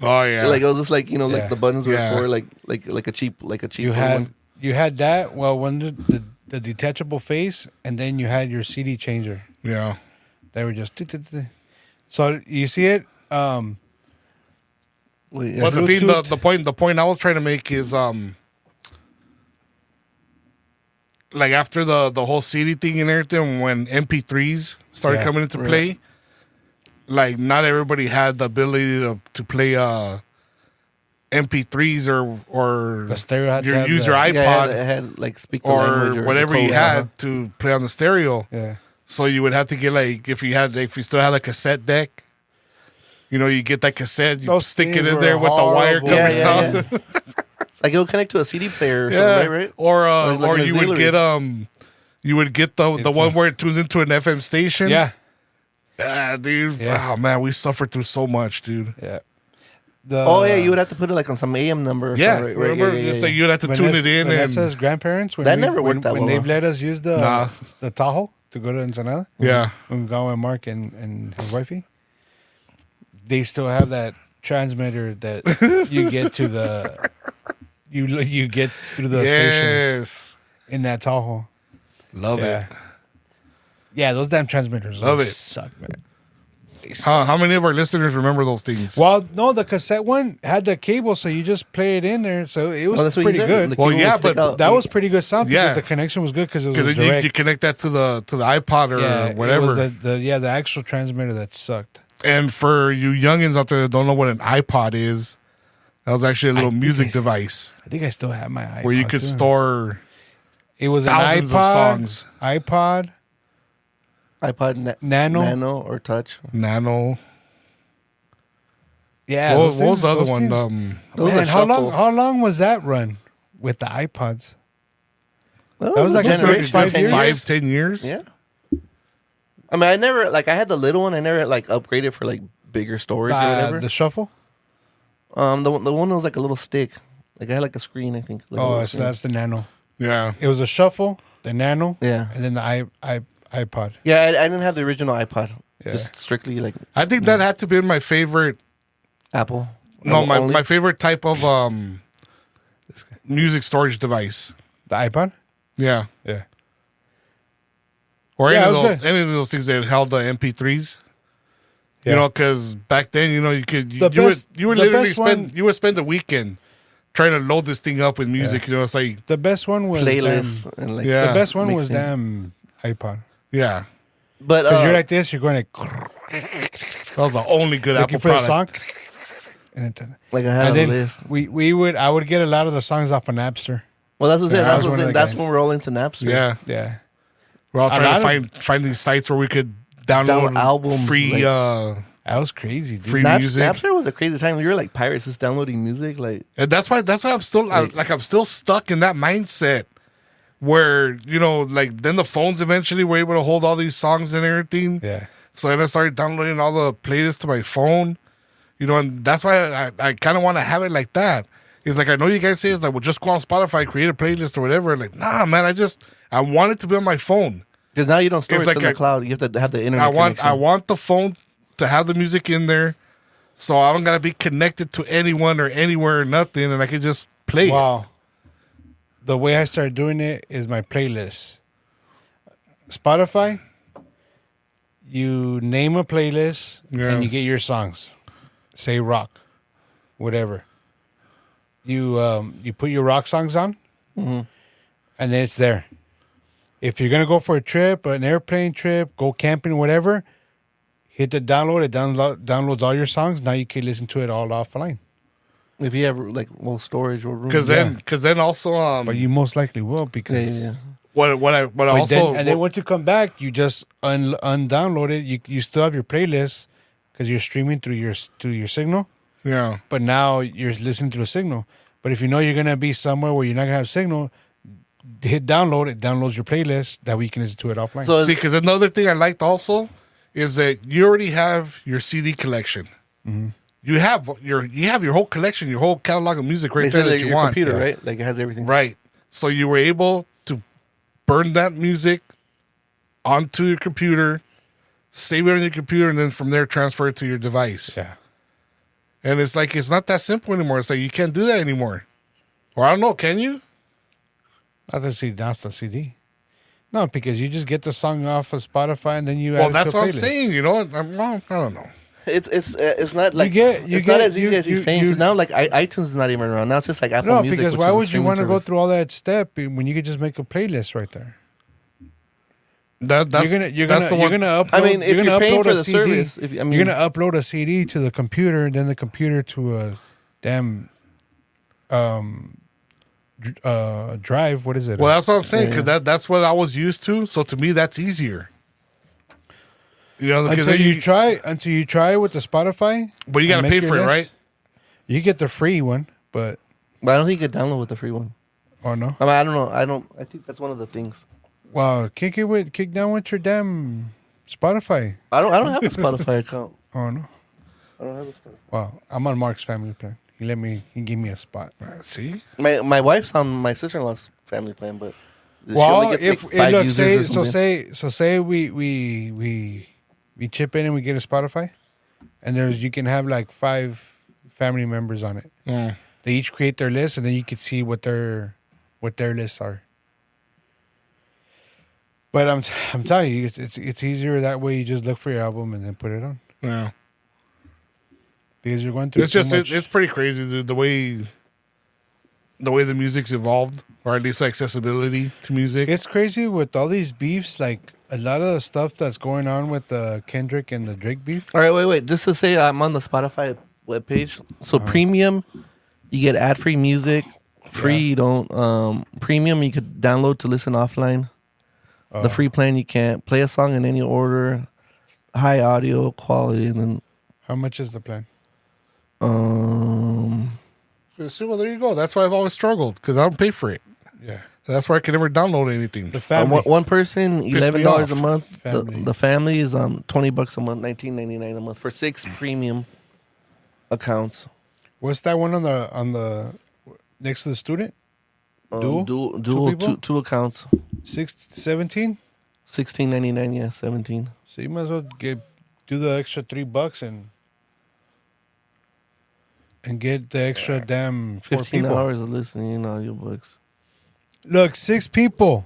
S1: Oh yeah,
S2: like it was just like
S3: Yeah.
S2: like the buttons were
S1: Yeah.
S2: for like a cheap
S3: You
S2: one.
S3: had that. Well, when the detachable face, and then you had your CD changer.
S1: yeah.
S3: They were just. So you see it.
S2: Wait, yeah.
S1: But the thing,
S3: Bluetooth.
S1: the point I was trying to make is like after the whole CD thing and everything, when MP3s started
S3: Yeah.
S1: coming into
S2: Right.
S1: play, like not everybody had the ability to play MP3s or
S3: The stereo had to have
S1: use
S3: the-
S1: your
S2: Yeah,
S1: iPod
S2: it had like speak the
S1: or
S2: language
S1: whatever
S2: the
S1: you
S2: code.
S1: had to play on the stereo.
S3: Yeah.
S1: So you would have to get like if you still had a cassette deck, you know, you get that cassette, you
S3: Those
S1: stick it
S3: things
S1: in
S3: were
S1: there with the wire
S3: horrible.
S1: coming
S2: Yeah,
S1: out.
S2: yeah, Like it would connect to a CD player or
S1: Yeah,
S2: something, right?
S1: or
S2: Like
S1: or
S2: an
S1: you would
S2: auxiliary.
S1: get you would get the
S3: It's
S1: one where it tunes into an FM station.
S3: Yeah.
S1: Dude.
S3: Yeah.
S1: Oh man, we suffered through so much, dude.
S3: Yeah. The,
S2: Oh yeah, you would have to put it like on some AM number. Or
S1: Yeah,
S2: something, right?
S1: remember?
S2: Yeah,
S1: It's like you'd have to tune it in, and
S3: Vanessa's grandparents. When
S2: That never worked that
S3: when
S2: well,
S3: they've
S2: huh?
S3: let us use
S1: Nah.
S3: the Tahoe to go to Ensenada.
S1: yeah,
S3: When we go with Mark and his wifey, they still have that transmitter that you get to the you get through the stations
S1: yes,
S3: in that Tahoe.
S1: love
S3: Yeah.
S1: it.
S3: Yeah, those damn transmitters
S1: Love
S3: they
S1: it.
S3: suck, man. They suck.
S1: How many of our listeners remember those things?
S3: Well, no, the cassette one had the cable, so you just play it in there. So it was
S2: Oh, that's what
S3: pretty
S2: you
S3: good.
S2: did?
S1: Well,
S2: cable
S1: yeah,
S2: would stick
S1: but
S2: out.
S3: That was pretty good sound
S1: Yeah.
S3: because the connection was good because it was
S1: Because then
S3: direct.
S1: you connect that to the iPod or
S3: yeah,
S1: whatever.
S3: It was the actual transmitter that sucked.
S1: And for you youngins out there that don't know what an iPod is, that was actually a little
S3: think
S1: music
S3: I-
S1: device
S3: I think I still have my iPod
S1: where you could
S3: too.
S1: store
S3: It was
S1: thousands
S3: an
S1: of
S3: iPod,
S1: songs.
S3: iPod,
S2: iPod
S3: Nano.
S2: or Touch.
S1: Nano.
S3: Yeah,
S1: What was the other
S3: those
S1: one?
S3: things-
S2: Those
S3: Man,
S2: are
S3: how
S2: shuffle.
S3: long was that run with the iPods?
S2: That
S3: was like
S2: a
S3: maybe
S2: generation.
S3: 5 years?
S1: 5-10 years.
S2: Yeah. I mean, I never I had the little one. I never like upgraded for like bigger storage or whatever.
S3: The shuffle.
S2: The one that was like a little stick. Like I had like a screen. I think. Like a
S3: Oh,
S2: little
S3: so
S2: screen.
S3: that's the Nano.
S1: Yeah.
S3: It was a shuffle, the Nano,
S2: Yeah.
S3: and then the iPod.
S2: Yeah, I didn't have the original iPod.
S3: Yeah.
S2: Just strictly like
S1: I think that had to be my favorite.
S2: Apple.
S1: No,
S2: Only?
S1: my favorite type of music storage device.
S3: The iPod.
S1: Yeah.
S3: Yeah.
S1: Or
S3: Yeah,
S1: any
S3: it
S1: of
S3: was
S1: those
S3: good.
S1: any of those things that held the MP3s.
S3: Yeah.
S1: You know, because back then, you know, you could
S3: The best-
S1: you would
S3: the
S1: literally
S3: best one-
S1: you would spend the weekend trying to load this thing up with music. You know, it's like
S3: The best one was
S2: Playlist and like
S1: Yeah.
S3: The best one was
S2: mixing.
S3: iPod.
S1: yeah,
S2: But
S3: Because you're like this, you're going like
S1: that was the only good
S3: looking
S1: Apple
S3: for a
S1: product.
S3: song. And then,
S2: like I had
S3: and
S2: a
S3: then
S2: list.
S3: I would get a lot of the songs off of Napster.
S2: Well, that's what
S3: Yeah, I was
S2: that's
S3: one of
S2: what
S3: the
S2: that's
S3: guys.
S2: when we're all into Napster.
S1: Yeah,
S3: Yeah.
S1: we're all
S3: A
S1: trying to
S3: lot
S1: find these sites where we could download
S2: Download albums,
S1: free
S2: like-
S3: That was crazy, dude.
S1: free music.
S2: Napster was a crazy time. We were like pirates just downloading music. Like
S1: And that's why I'm still I'm still stuck in that mindset where, you know, like then the phones eventually were able to hold all these songs and everything.
S3: Yeah.
S1: So then I started downloading all the playlists to my phone, you know, and that's why I kind of want to have it like that. It's like, I know you guys say it's like, well, just go on Spotify, create a playlist or whatever. Like, nah, man, I want it to be on my phone.
S2: because now you don't store
S1: It's
S2: it
S1: like
S2: in the
S1: a-
S2: cloud. You have to have the internet.
S1: I
S2: connection.
S1: want the phone to have the music in there, so I don't gotta be connected to anyone or anywhere or nothing, and I can just play it.
S3: Wow. The way I started doing it is my playlist. Spotify, you name a playlist
S1: Yeah.
S3: and you get your songs. Say rock, whatever. You put your rock songs on,
S2: Mm-hmm.
S3: and then it's there. If you're gonna go for a trip, an airplane trip, go camping, whatever, hit the download. It downloads all your songs. Now you can listen to it all offline.
S2: If you have like storage or room.
S1: Because then also
S3: But you most likely will
S2: yeah,
S3: because
S2: yeah, yeah.
S1: what I
S3: But
S1: also
S3: then once you come back, you just undownload it. You still have your playlist because you're streaming through your signal.
S1: yeah.
S3: But now you're listening through a signal. But if you know you're gonna be somewhere where you're not gonna have signal, hit download. It downloads your playlist. That way you can listen to it offline.
S2: So
S1: See, because another thing I liked also is that you already have your CD collection.
S3: Mm-hmm.
S1: You have your whole collection, your whole catalog of music right there that you
S2: your
S1: want.
S2: computer, right? Like it has everything.
S1: Right. So you were able to burn that music onto your computer, save it on your computer, and then from there transfer it to your device.
S3: Yeah.
S1: And it's like it's not that simple anymore. It's like you can't do that anymore. Or I don't know, can you?
S3: Not the CD. No, because you just get the song off of Spotify and then you.
S1: Well,
S3: add it
S1: that's
S3: to a
S1: what I'm
S3: playlist.
S1: saying. You know, I don't know.
S2: It's not like
S3: You
S2: it's
S3: get
S2: not as easy as he's saying. 'Cause
S3: you-
S2: now, like iTunes is not even around. Now it's just like Apple
S3: No,
S2: Music.
S3: because
S2: which
S3: why
S2: is a
S3: would you
S2: streaming
S3: want to go
S2: service.
S3: through all that step when you could just make a playlist right there?
S1: That's
S3: You're
S1: that's the one.
S3: gonna upload.
S2: I mean, if
S3: you're
S2: you're
S3: gonna
S2: paying
S3: upload
S2: for
S3: a
S2: the
S3: CD.
S2: service, I mean,
S3: You're gonna upload a CD to the computer, and then the computer to a damn drive. What is it?
S1: Well, that's what I'm saying because
S2: Yeah.
S1: that's what I was used to. So to me, that's easier. You know, because
S3: until
S1: then
S3: you try with the Spotify.
S1: but you got to
S3: and
S1: pay
S3: make your
S1: for it,
S3: list.
S1: right?
S3: You get the free one, but
S2: But I don't think you can download with the free one.
S3: oh no.
S2: I mean, I don't know. I think that's one of the things.
S3: Wow, kick down with your damn Spotify.
S2: I don't have a Spotify account.
S3: Oh no.
S2: I don't have a Spotify.
S3: Wow, I'm on Mark's family plan. He gave me a spot.
S1: See,
S2: My wife's on my sister-in-law's family plan, but she
S3: Well,
S2: only gets, like, 5
S3: look,
S2: users or something.
S3: say we chip in and we get a Spotify, and you can have like 5 family members on it. They each create their list, and then you can see what their lists are. But I'm telling you, it's easier that way. You just look for your album and then put it on
S1: yeah.
S3: because you're going through.
S1: It's
S3: so
S1: just
S3: much.
S1: it's pretty crazy the way the music's evolved, or at least accessibility to music.
S3: It's crazy with all these beefs. Like a lot of the stuff that's going on with the Kendrick and the Drake beef.
S2: All right, wait. Just to say, I'm on the Spotify webpage. So premium, you get ad-free music. Free, you don't. Premium, you could download to listen offline. The free plan, you can't play a song in any order. High audio quality, and then
S3: How much is the plan?
S1: See, well, there you go. That's why I've always struggled because I don't pay for it.
S3: Yeah,
S1: That's why I can never download anything.
S3: the family.
S2: one person,
S1: me
S2: $11 a
S1: off.
S2: month.
S3: Family.
S2: The family is $20 a month, $19.99 a month for 6 premium accounts.
S3: What's that one on the next to the student? Dual?
S2: Dual,
S3: people?
S2: two accounts.
S3: 17.
S2: $16.99, yeah, 17.
S3: So you might as well do the extra $3 and get the extra damn 4
S2: 15
S3: people.
S2: hours of listening audiobooks.
S3: Look, 6 people.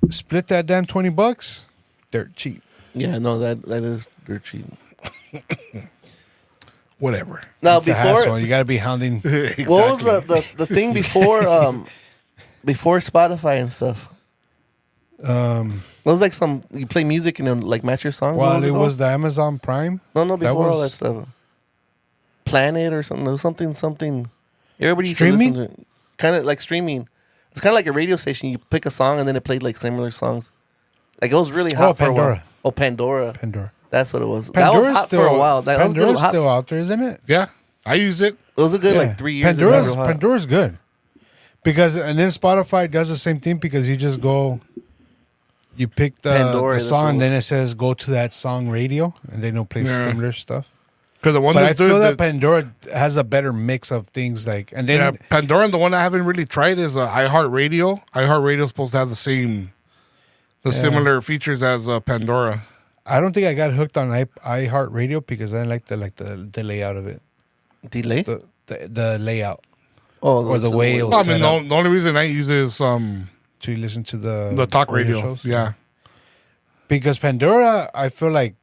S3: Split that damn $20. Dirt cheap.
S2: Yeah, no, that is dirt cheap.
S1: Whatever.
S2: Now
S3: It's a
S2: before,
S3: hassle. You got to be hounding.
S1: Exactly.
S2: what was the thing before before Spotify and stuff? It was like you play music and then like match your song.
S3: Well, it was the Amazon Prime.
S2: no before all that
S3: was-
S2: stuff. Planet or something. There was something. Everybody used
S3: Streaming?
S2: to listen to kind of like streaming. It's kind of like a radio station. You pick a song and then it played like similar songs. Like it was really hot for a while.
S3: Pandora.
S2: Oh, Pandora.
S3: Pandora.
S2: That's what it was. That
S3: Pandора's
S2: was hot
S3: still,
S2: for a while. That was
S3: Pandora's
S2: good, hot.
S3: still out there, isn't it?
S1: Yeah, I use it.
S2: It was a good
S3: Yeah.
S2: like 3 years. It was real hot.
S3: Pandora's good because and then Spotify does the same thing because you just go, you pick
S2: Pandora,
S3: the
S2: that's
S3: song
S2: what
S3: and
S2: it
S3: then it says go to that song radio and they don't play
S1: Yeah.
S3: similar stuff.
S1: Because the one
S3: But I
S1: that's
S3: feel
S1: doing
S3: that Pandora has a better mix of things like and then
S1: Pandora, and the one I haven't really tried is iHeartRadio. iHeartRadio is supposed to have the similar features as Pandora.
S3: I don't think I got hooked on iHeartRadio because I didn't like the layout of it,
S2: Delay.
S3: the layout
S2: Oh,
S3: or the way it was
S1: Well, I
S3: set
S1: mean,
S3: up
S1: the only reason I use it is
S3: to listen to
S1: the talk radio.
S3: shows.
S1: Yeah.
S3: Because Pandora, I feel like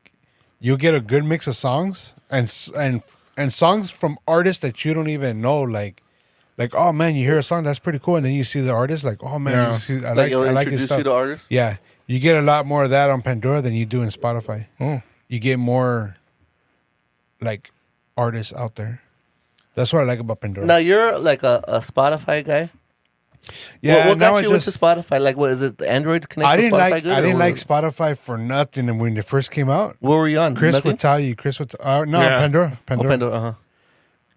S3: you get a good mix of songs and songs from artists that you don't even know, like oh man, you hear a song that's pretty cool, and then you see the artist, like oh man,
S1: Yeah.
S3: you see, I
S2: Like it'll
S3: like his
S2: introduce
S3: stuff.
S2: you to artists.
S3: Yeah, you get a lot more of that on Pandora than you do in Spotify.
S1: Oh.
S3: You get more like artists out there. That's what I like about Pandora.
S2: Now you're like a Spotify guy.
S3: Yeah,
S2: What
S3: now
S2: got
S3: I
S2: you
S3: just
S2: into Spotify? Like, what is it? The Android connection?
S3: I didn't
S2: Spotify
S3: like
S2: good,
S3: I
S2: or
S3: didn't
S2: what?
S3: like Spotify for nothing. And when it first came out,
S2: What were you on?
S3: Chris
S2: Nothing?
S3: would tell you. Chris would no
S1: Yeah.
S3: Pandora.
S2: Oh, Pandora. Uh huh.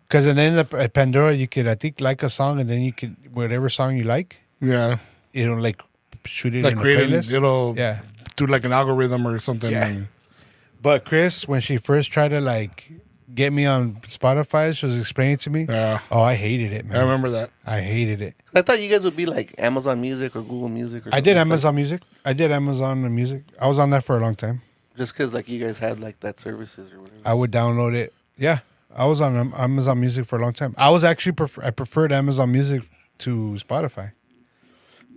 S3: Because then at Pandora, you could, I think, like a song, and then you could, whatever song you like,
S1: Yeah.
S3: it'll like shoot it
S1: Like
S3: in a
S1: creating,
S3: playlist.
S1: it'll
S3: Yeah.
S1: do like an algorithm or something.
S3: Yeah.
S1: And
S3: But Chris, when she first tried to like get me on Spotify, she was explaining to me.
S1: yeah.
S3: Oh, I hated it, man.
S1: I remember that.
S3: I hated it.
S2: I thought you guys would be like Amazon Music or Google Music or something.
S3: I did
S2: Just
S3: Amazon Music. I did Amazon Music. I was on that for a long time.
S2: just because like you guys had like that services or whatever.
S3: I would download it. Yeah. I was on Amazon Music for a long time. I was actually I preferred Amazon Music to Spotify,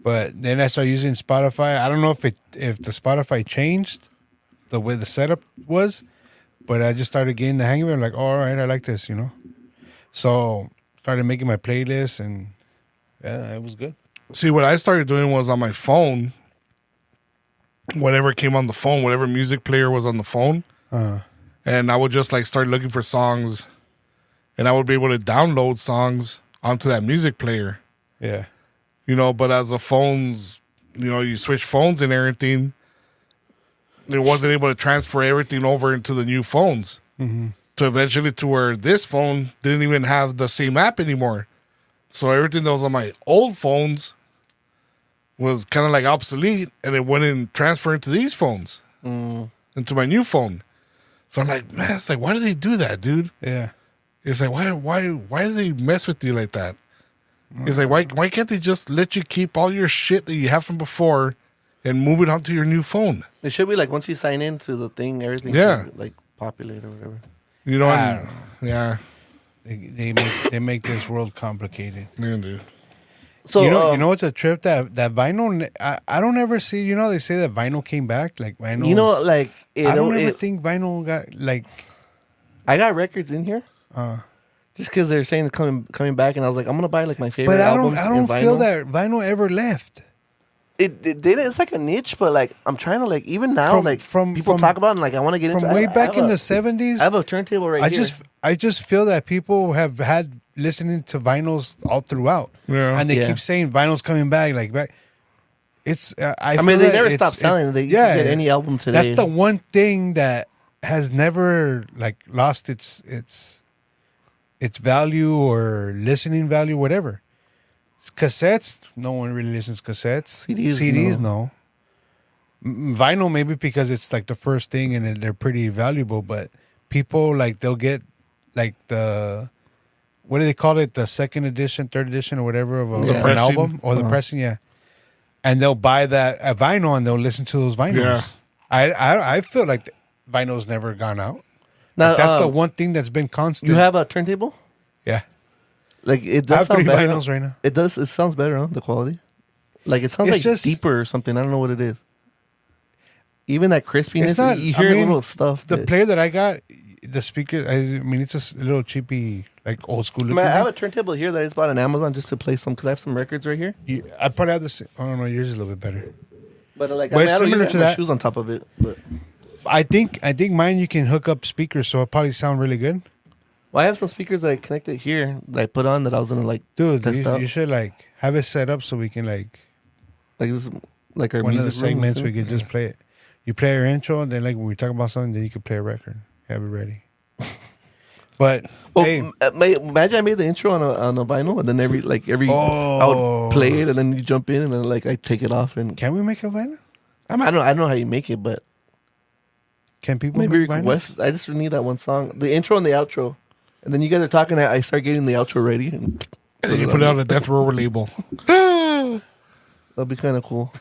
S3: but then I started using Spotify. I don't know if the Spotify changed the way the setup was, but I just started getting the hang of it. I'm like, oh, all right, I like this, So started making my playlist, and yeah, it was good.
S1: See, what I started doing was on my phone, whatever came on the phone, whatever music player was on the phone, and I would just like start looking for songs, and I would be able to download songs onto that music player,
S3: Yeah,
S1: but as the phones, you switch phones and everything, it wasn't able to transfer everything over into the new phones.
S3: Mm-hmm.
S1: To eventually to where this phone didn't even have the same app anymore. So everything that was on my old phones was kind of like obsolete, and it wouldn't transfer into these phones, into my new phone. So I'm like, man, it's like, why do they do that, dude?
S3: yeah.
S1: It's like, why do they mess with you like that? It's like, why can't they just let you keep all your shit that you have from before and move it onto your new phone?
S2: It should be like once you sign into the thing, everything
S1: Yeah.
S2: should, like populate or whatever.
S3: I don't know.
S1: Yeah,
S3: They make this world complicated.
S1: yeah, dude.
S2: So
S3: you know what's a trip that vinyl. I don't ever see. They say that vinyl came back. Like vinyl.
S2: like
S3: I don't ever think vinyl got like.
S2: I got records in here. Just because they're saying they're coming back, and I was like, I'm gonna buy like my favorite.
S3: But I
S2: albums
S3: don't
S2: in
S3: feel
S2: vinyl.
S3: that vinyl ever left.
S2: It did. It's like a niche, but like I'm trying to like even now people talk about it, and like I want to get into.
S3: From way back in the
S2: '70s.
S3: '70s.
S2: I have a turntable right here.
S3: I just feel that people have had listening to vinyls all throughout,
S1: Yeah.
S3: and they
S2: Yeah.
S3: keep saying vinyl's coming back. Like back. It's. I
S2: mean,
S3: feel
S2: they
S3: that
S2: never
S3: it's-
S2: stop selling. They you can get any album today.
S3: That's the one thing that has never like lost its value or listening value, whatever. Cassettes, no one really listens to cassettes. CDs, no. Vinyl, maybe because it's like the first thing and they're pretty valuable, but people like they'll get like what do they call it? The second edition, third edition, or whatever of an
S1: pressing.
S3: album or the pressing, yeah. And they'll buy that a vinyl and they'll listen to those vinyls.
S1: Yeah.
S3: I feel like vinyl's never gone out.
S2: now,
S3: Like, that's the one thing that's been constant.
S2: You have a turntable?
S3: Yeah.
S2: Like it
S3: I
S2: does
S3: have
S2: sound
S3: 3
S2: better.
S3: vinyls right now.
S2: It does. It sounds better, huh? The quality. Like it sounds
S3: It's
S2: like
S3: just-
S2: deeper or something. I don't know what it is. Even that crispiness.
S3: It's not.
S2: You hear little stuff.
S3: The
S2: that-
S3: player that I got, the speaker. I mean, it's a little cheapy, like old school
S2: I
S3: looking.
S2: mean, I have a
S3: thing.
S2: turntable here that I just bought on Amazon just to play some because I have some records right here.
S3: I probably have this. I don't know. Yours is a little bit better.
S2: But like,
S3: But
S2: I
S3: it's
S2: don't
S3: similar
S2: use
S3: to
S2: my
S3: that.
S2: shoes on top of it. But
S3: I think mine you can hook up speakers, so it'll probably sound really good.
S2: well, I have some speakers that I connected here that I put on that I was gonna like
S3: Dude,
S2: test out.
S3: you should like have it set up so we can like
S2: This, like our
S3: one of the
S2: music room,
S3: segments
S2: so-
S3: we could just play it. You play your intro, and then like when we talk about something, then you can play a record. Have it ready. But
S2: Well,
S3: hey,
S2: imagine I made the intro on a vinyl, and then every I would play it, and then you jump in, and then like I take it off, and
S3: can we make a vinyl?
S2: I don't know how you make it, but
S3: Can people
S2: maybe
S3: make vinyl?
S2: request. I just need that one song, the intro and the outro, and then you guys are talking. I start getting the outro ready, and
S1: And you put it on a Death Row label.
S2: that'll be kind of cool.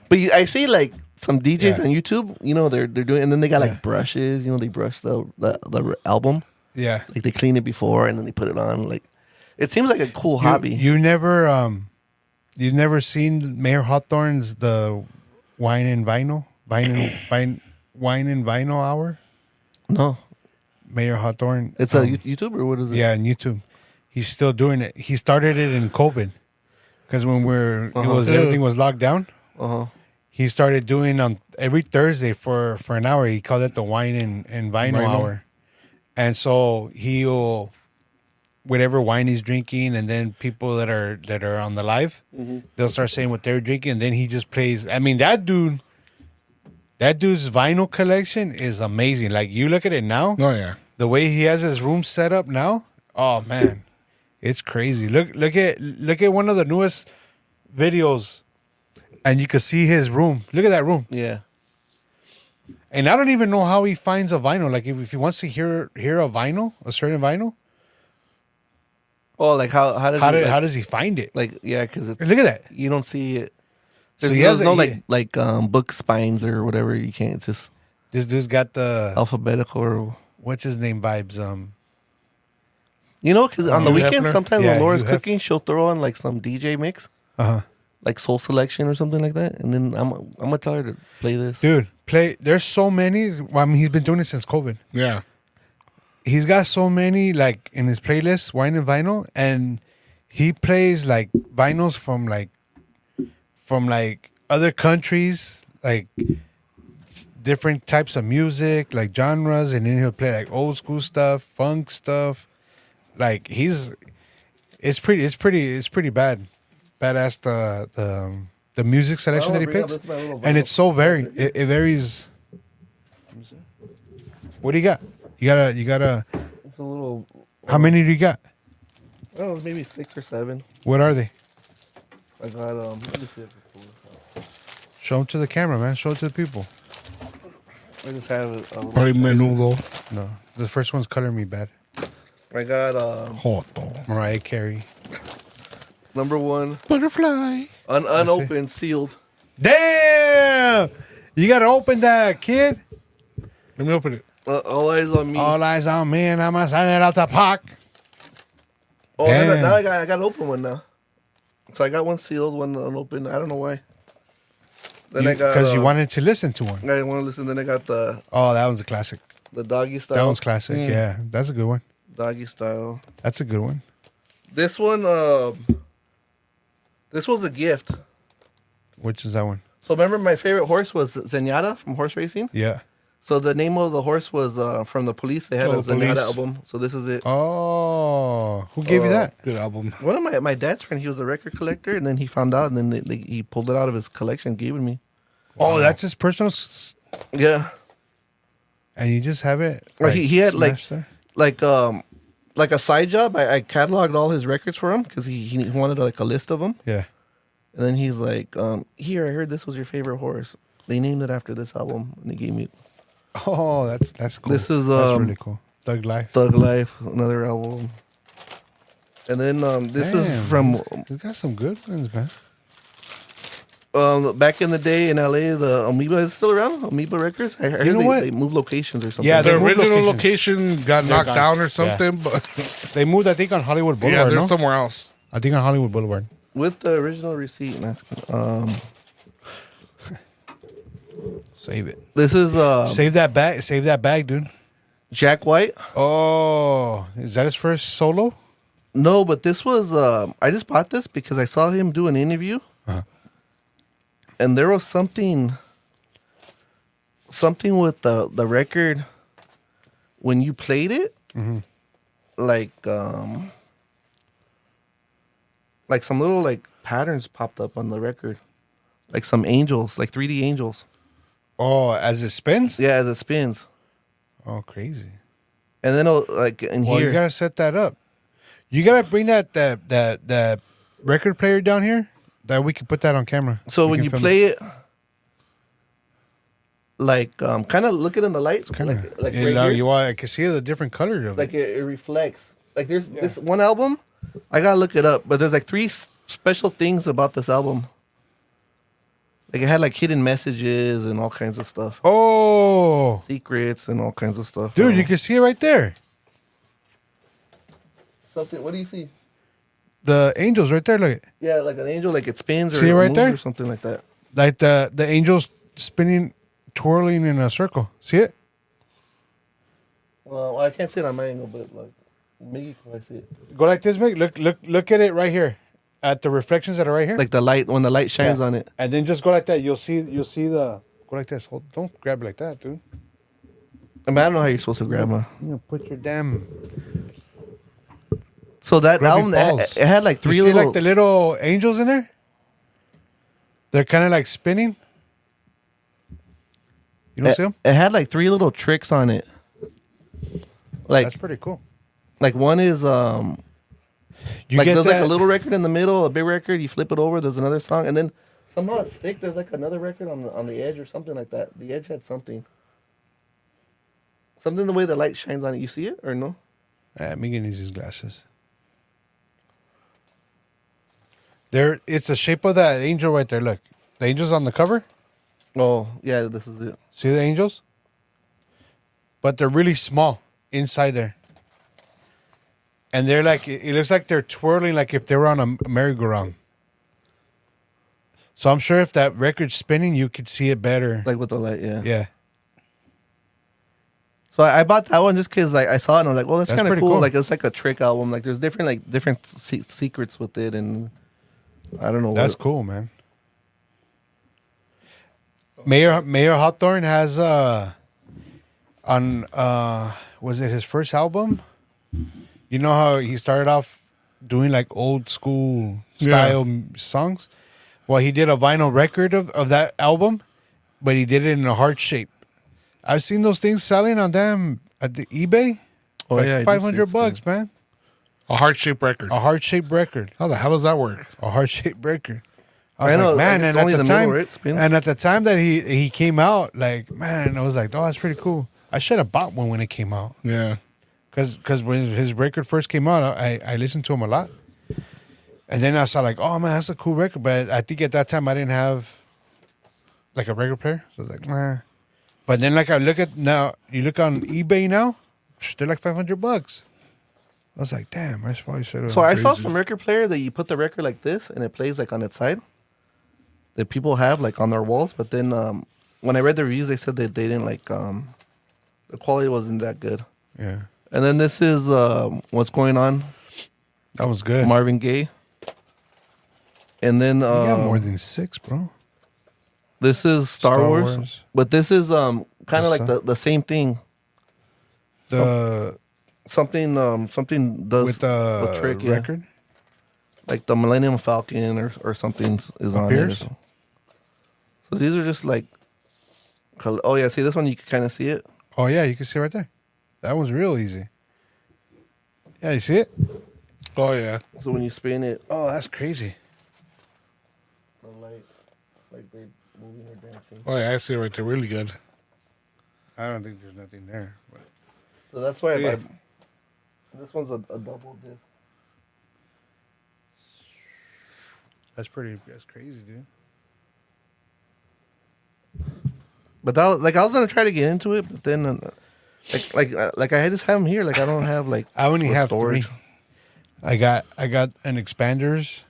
S2: But I see like some DJs
S3: Yeah.
S2: on YouTube, they're doing, and then they got
S3: Yeah.
S2: like brushes, they brush the album,
S3: Yeah.
S2: like they clean it before, and then they put it on. Like, it seems like a cool hobby.
S3: You've never seen Mayor Hawthorne's the wine and vinyl hour.
S2: No,
S3: Mayor Hawthorne.
S2: it's a YouTuber. What is it?
S3: Yeah, on YouTube. He's still doing it. He started it in COVID because when everything was locked down.
S2: Uh-huh.
S3: He started doing on every Thursday for an hour. He called it the wine and vinyl
S1: Vinyl.
S3: hour, and so he'll whatever wine he's drinking, and then people that are on the live, they'll start saying what they're drinking, and then he just plays. I mean, that dude's vinyl collection is amazing. Like, you look at it now,
S1: Oh yeah.
S3: the way he has his room set up now, oh man, it's crazy. Look at one of the newest videos, and you can see his room. Look at that room.
S2: Yeah.
S3: And I don't even know how he finds a vinyl. Like, if he wants to hear a vinyl, a certain vinyl,
S2: Oh, like how
S3: does he find it?
S2: like yeah, because it's
S3: Look at that.
S2: you don't see it.
S3: So
S2: There's,
S3: he has
S2: no
S3: a-
S2: like book spines or whatever. You can't. It's just
S3: This dude's got the
S2: alphabetical. Or,
S3: what's his name vibes.
S2: you know, because on the
S1: Hugh
S2: weekend
S1: Hefner?
S2: sometimes
S3: Yeah,
S2: when Laura's
S3: Hugh Hef-
S2: cooking, she'll throw on like some DJ mix, like Soul Selection or something like that, and then I'm gonna tell her to play this.
S3: Dude, play. There's so many. Well, I mean, he's been doing it since COVID.
S1: Yeah.
S3: He's got so many like in his playlist, wine and vinyl, and he plays like vinyls from other countries, like different types of music, like genres, and then he'll play like old school stuff, funk stuff. Like it's pretty badass the music selection that he picks, and it's so varied. It varies. What do you got? You got a.
S2: It's a little.
S3: How many do you got?
S2: Oh, maybe 6 or 7.
S3: What are they?
S2: I got let me see if I can pull this out.
S3: Show them to the camera, man. Show it to the people.
S2: I just have a
S1: Probably menudo.
S3: No, the first one's Color Me Bad.
S2: I got
S1: Joto.
S3: Mariah Carey.
S2: number 1
S1: Butterfly.
S2: unopened, sealed.
S3: Damn! You gotta open that, kid.
S1: Let me open it.
S2: All eyes on me.
S3: All eyes on me, and I'm gonna sign it out the park.
S2: Oh, then
S3: Damn.
S2: now I got an open one now. So I got one sealed, one unopened. I don't know why. Then I got
S3: Because you wanted to listen to one.
S2: I want to listen. Then I got the
S3: Oh, that one's a classic.
S2: doggy style.
S3: That one's classic. Yeah, that's a good one.
S2: doggy style.
S3: That's a good one.
S2: This one, this was a gift.
S3: Which is that one?
S2: So remember, my favorite horse was Zenyatta from horse racing.
S3: Yeah.
S2: So the name of the horse was from the Police. They had
S1: Oh,
S2: a Zenyatta
S1: Police.
S2: album. So this is it.
S3: Oh, who gave you that?
S1: Good album.
S2: One of my dad's friend, he was a record collector, and then he found out, and then he pulled it out of his collection, and gave it to me.
S3: Oh, that's his personal.
S2: Yeah,
S3: And you just have it.
S2: Like, he had, like-
S3: smashed there?
S2: like a side job. I cataloged all his records for him because he wanted like a list of them.
S3: Yeah.
S2: And then he's like, "Here, I heard this was your favorite horse. They named it after this album, and they gave me
S3: Oh, that's cool.
S2: This is,
S3: that's really cool. Thug Life.
S2: Thug Life, another album." And then this
S3: Damn,
S2: is from
S3: He's got some good ones, man.
S2: back in the day in LA. The Amoeba is still around. Amoeba Records. I heard
S3: know what?
S2: they moved locations or something.
S3: Yeah,
S1: The
S3: they moved
S1: original
S3: locations.
S1: location got knocked
S3: gone.
S1: down or something, but
S3: They moved, I think, on Hollywood
S1: yeah,
S3: Boulevard.
S1: they're
S3: no?
S1: somewhere else.
S3: I think on Hollywood Boulevard.
S2: with the original receipt. And
S3: Save it.
S2: this is
S3: Save that bag. Save that bag, dude.
S2: Jack White.
S3: Oh, is that his first solo?
S2: No, but this was I just bought this because I saw him do an interview, and there was something with the record when you played it, like some little like patterns popped up on the record, like some angels, like 3D angels.
S3: Oh, as it spins?
S2: Yeah, as it spins,
S3: Oh, crazy.
S2: and then like in
S3: Well,
S2: here.
S3: you gotta set that up. You gotta bring that record player down here that we can put that on camera.
S2: So
S3: We
S2: when
S3: can
S2: you
S3: film
S2: play it, like kind of look it in the light,
S3: kinda,
S2: like
S3: yeah,
S2: right
S3: now
S2: here,
S3: I can see the different color of
S2: like
S3: it.
S2: it reflects. Like there's this one album, I gotta look it up, but there's like 3 special things about this album. Like it had like hidden messages and all kinds of stuff,
S3: Oh,
S2: secrets and all kinds of stuff.
S3: dude, you can see it right there.
S2: something. What do you see?
S3: The angels right there. Look,
S2: Yeah, like an angel, like it spins or
S3: See it right
S2: moves
S3: there?
S2: or something like that.
S3: like the angels spinning, twirling in a circle. See it?
S2: Well, I can't see it on my angle, but like maybe I see it.
S3: Go like this, Mick. Look at it right here, at the reflections that are right here.
S2: Like the light when the light shines
S3: Yeah.
S2: on it.
S3: And then just go like that. You'll see the go like this. Hold, don't grab it like that, dude.
S2: I mean, I don't know how you're supposed to grab one.
S3: You know, put your damn
S2: So that
S3: Gravity
S2: album,
S3: Falls.
S2: it had like
S3: You
S2: three
S3: see
S2: little,
S3: like the little angels in there? They're kind of like spinning. You don't see them?
S2: it had like three little tricks on it. Like,
S3: That's pretty cool.
S2: like one is
S3: You
S2: like
S3: get
S2: there's
S3: that?
S2: like a little record in the middle, a big record. You flip it over, there's another song, and then somehow it's thick. There's like another record on the edge or something like that. The edge had something the way the light shines on it. You see it or no?
S3: Miguel needs his glasses. There, it's the shape of that angel right there. Look, the angel's on the cover.
S2: Oh yeah, this is it.
S3: See the angels? But they're really small inside there. And they're like, it looks like they're twirling like if they were on a merry-go-round. So I'm sure if that record's spinning, you could see it better.
S2: Like with the light, yeah.
S3: Yeah.
S2: So I bought that one just because like I saw it and I was like, well, that's
S3: That's
S2: kind of
S3: pretty
S2: cool.
S3: cool.
S2: Like it's like a trick album. Like there's different secrets with it, and I don't know.
S3: That's cool, man. Mayor Hawthorne has on was it his first album? You know how he started off doing like old school style songs? Well, he did a vinyl record of that album, but he did it in a heart shape. I've seen those things selling on them at the eBay.
S2: Oh,
S3: Like
S2: yeah, I did see
S3: $500, man.
S1: A heart-shaped record.
S3: A heart shaped record.
S1: How the hell does that work?
S3: A heart shaped record. I
S2: I
S3: was
S2: know,
S3: like, man,
S2: like,
S3: and
S2: it's
S3: at
S2: only
S3: the
S2: the middle
S3: time,
S2: where it spins.
S3: and at the time that he came out, like, man, I was like, oh, that's pretty cool. I should have bought one when it came out,
S1: Yeah.
S3: because when his record first came out, I listened to him a lot, and then I saw like, oh man, that's a cool record. But I think at that time I didn't have like a record player, so I was like, nah. But then like I look at now, you look on eBay now, they're like $500. I was like, damn, I probably should have.
S2: So I saw some record player that you put the record like this and it plays like on its side. That people have like on their walls, but then when I read the reviews, they said that they didn't like the quality wasn't that good.
S3: Yeah,
S2: And then this is What's Going On,
S3: that was good.
S2: Marvin Gaye. And then
S3: You got more than 6, bro.
S2: this is Star Wars.
S3: Wars.
S2: But this is kind
S3: The
S2: of like
S3: sun-
S2: the same thing.
S3: The
S2: Something does
S3: with the
S2: a trick, yeah.
S3: record.
S2: Like the Millennium Falcon or something is on
S3: Appears?
S2: it. So these are just like, oh yeah, see this one you can kind of see it.
S3: Oh yeah, you can see right there. That was real easy. Yeah, you see it?
S1: Oh, yeah.
S2: So when you spin it,
S3: Oh, that's crazy.
S2: the light, like they're moving or dancing.
S1: Oh, yeah. I see it right there. Really good.
S3: I don't think there's nothing there. But
S2: So that's why
S3: Yeah.
S2: this one's a double disc.
S3: that's crazy, dude.
S2: But that was, like I was gonna try to get into it, but then like I just have them here. Like I don't have like
S3: I only
S2: the
S3: have
S2: storage.
S3: 3. I got an Expanders.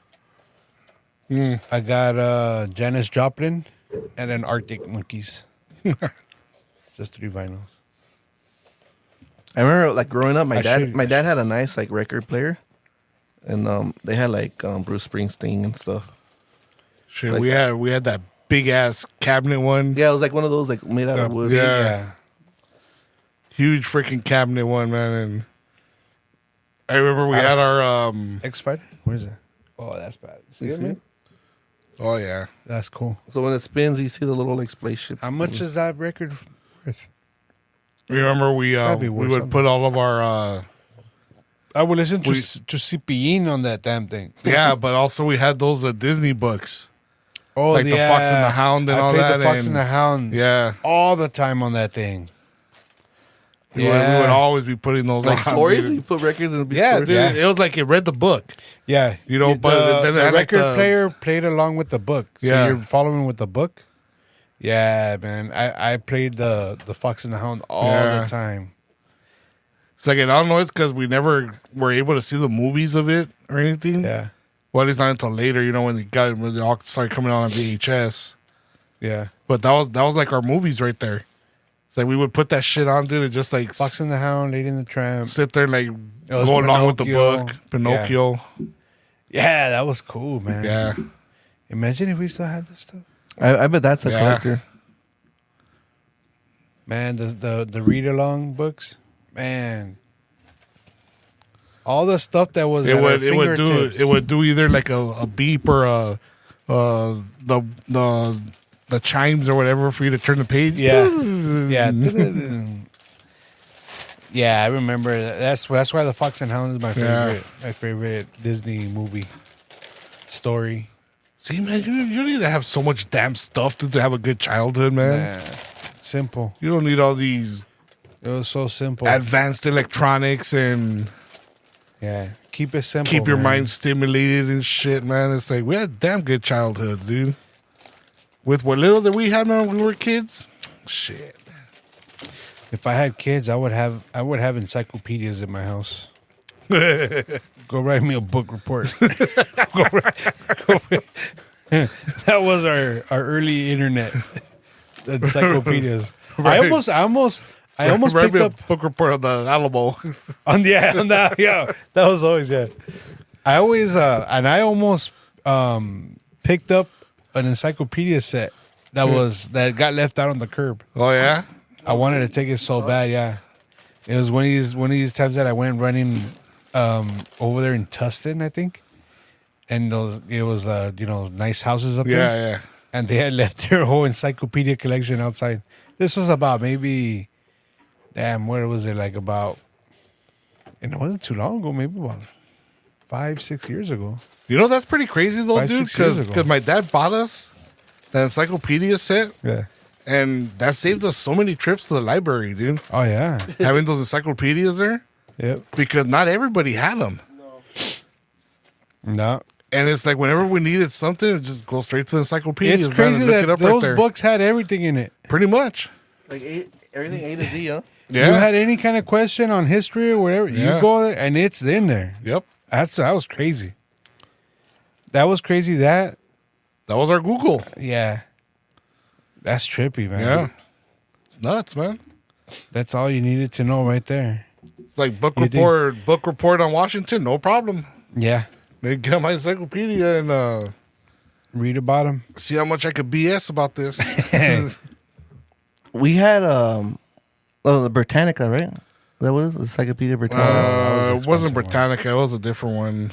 S3: I got Janis Joplin and an Arctic Monkeys. Just 3 vinyls.
S2: I remember like growing up, my
S3: I
S2: dad
S3: should-
S2: my dad had a nice like record player, and they had like Bruce Springsteen and stuff.
S1: Shit,
S2: Like-
S1: we had that big ass cabinet one.
S2: Yeah, it was like one of those like made out of wood.
S1: yeah. Huge freaking cabinet one, man. And I remember we had our
S3: X Fighter? What is that? Oh, that's bad. See it, man?
S1: oh yeah.
S3: That's cool.
S2: So when it spins, you see the little like spaceship.
S3: How much is that record worth?
S1: Remember we
S3: That'd be
S1: we
S3: worth
S1: would
S3: something.
S1: put all of our
S3: I would listen to CPN on that damn thing.
S1: yeah, but also we had those Disney books.
S3: Oh,
S1: Like the Fox and the Hound and
S3: I
S1: all
S3: played
S1: that,
S3: the Fox and
S1: and-
S3: the Hound
S1: Yeah.
S3: all the time on that thing.
S1: We would always be putting those
S2: like
S1: on,
S2: stories.
S1: dude.
S2: You put records in the
S1: Yeah,
S2: stories.
S1: dude,
S3: Yeah.
S1: it was like it read the book.
S3: Yeah,
S1: You know, but then it
S3: the
S1: had, like,
S3: record
S1: the-
S3: player played along with the book. So
S1: Yeah.
S3: you're following with the book. Yeah, man. I played the Fox and the Hound all
S1: Yeah.
S3: the time.
S1: It's like, and I don't know, it's because we never were able to see the movies of it or anything.
S3: Yeah,
S1: Well, at least not until later, you know, when they all started coming out on VHS.
S3: yeah.
S1: But that was like our movies right there. It's like we would put that shit on, dude, and just like
S3: Fox and the Hound, Lady and the Tramp.
S1: sit there and like
S3: was
S1: go along with the
S3: Pinocchio.
S1: book. Pinocchio.
S3: Yeah, that was cool, man.
S1: Yeah.
S3: Imagine if we still had this stuff.
S2: I bet that's a
S1: Yeah.
S2: collector.
S3: Man, the read along books, man. all the stuff that was
S1: It
S3: at our
S1: would
S3: fingertips.
S1: do either like a beep or the chimes or whatever for you to turn the page.
S3: Yeah. Yeah. Yeah, I remember that. That's why The Fox and Hound is my
S1: Yeah.
S3: favorite Disney movie story.
S1: See, man, you need to have so much damn stuff to have a good childhood, man.
S3: Nah, simple.
S1: You don't need all these
S3: It was so simple.
S1: advanced electronics and
S3: Yeah, keep it simple.
S1: keep your
S3: man.
S1: mind stimulated and shit, man. It's like we had damn good childhoods, dude. With what little that we had when we were kids, shit.
S3: If I had kids, I would have encyclopedias in my house. Go write me a book report. That was our early internet encyclopedias.
S1: Right.
S3: I almost
S1: Write
S3: picked
S1: me a
S3: up
S1: book report on the Alamo.
S3: on that. Yeah, that was always I always and I almost picked up an encyclopedia set that got left out on the curb.
S1: Oh yeah,
S3: I wanted to take it so bad. Yeah, it was one of these times that I went running over there in Tustin, I think, and it was nice houses up there.
S1: yeah.
S3: And they had left their whole encyclopedia collection outside. This was about maybe, where was it? Like about, and it wasn't too long ago, maybe about 5-6 years ago.
S1: You know that's pretty crazy though,
S3: 5-6
S1: dude.
S3: years ago.
S1: Because my dad bought us that encyclopedia set,
S3: Yeah.
S1: and that saved us so many trips to the library, dude.
S3: Oh, yeah.
S1: Having those encyclopedias there,
S3: Yep.
S1: because not everybody had them.
S3: No.
S1: And it's like whenever we needed something, it just go straight to the encyclopedia.
S3: It's crazy that those books had everything in it.
S1: Pretty much.
S2: Like everything A to Z, huh?
S1: Yeah.
S3: You had any kind of question on history or whatever,
S1: Yeah.
S3: you go there and it's in there.
S1: Yep.
S3: That was crazy. That was crazy. That
S1: was our Google.
S3: yeah, that's trippy, man.
S1: Yeah. It's nuts, man.
S3: That's all you needed to know right there.
S1: It's like book
S3: You
S1: report on Washington, no problem.
S3: Yeah,
S1: They get my encyclopedia and
S3: read about them.
S1: see how much I could BS about this.
S2: We had the Britannica, right? That was Encyclopedia Britannica.
S1: It wasn't
S3: expensive
S1: Britannica. It was a different one.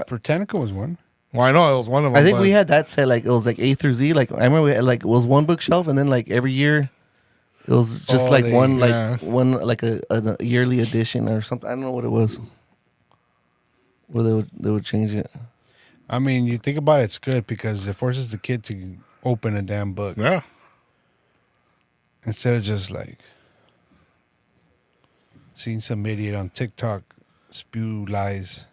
S3: Britannica was one.
S1: Well, I know it was one of them.
S2: I think
S1: but-
S2: we had that set like it was like A through Z. Like I remember we had, like it was one bookshelf, and then like every year, it was just
S3: Oh,
S2: like
S3: they-
S2: one like
S1: yeah.
S2: one like a yearly edition or something. I don't know what it was. Where they would change it.
S3: I mean, you think about it, it's good because it forces the kid to open a damn book
S1: Yeah.
S3: instead of just like seeing some idiot on TikTok spew lies.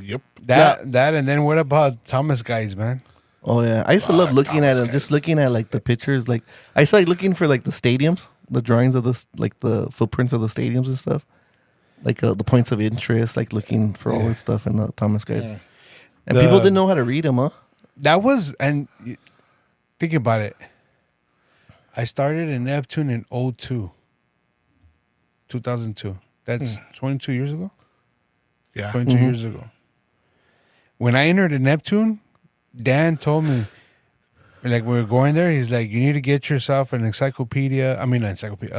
S1: Yep.
S3: That and then what about Thomas guides, man?
S2: Oh yeah, I used to love looking at
S1: Thomas
S2: them.
S1: Guide.
S2: Just looking at like the pictures. Like I started looking for like the stadiums, the drawings of the footprints of the stadiums and stuff. Like the points of interest, like looking for all
S3: Yeah.
S2: that stuff in the Thomas Guide.
S1: Yeah.
S2: And
S3: The-
S2: people didn't know how to read them, huh?
S3: That was, and think about it. I started in Neptune in 2002. That's 22 years ago?
S1: Yeah.
S3: 22 years ago. When I entered in Neptune, Dan told me, like, we were going there, he's like, you need to get yourself an encyclopedia. I mean, not encyclopedia,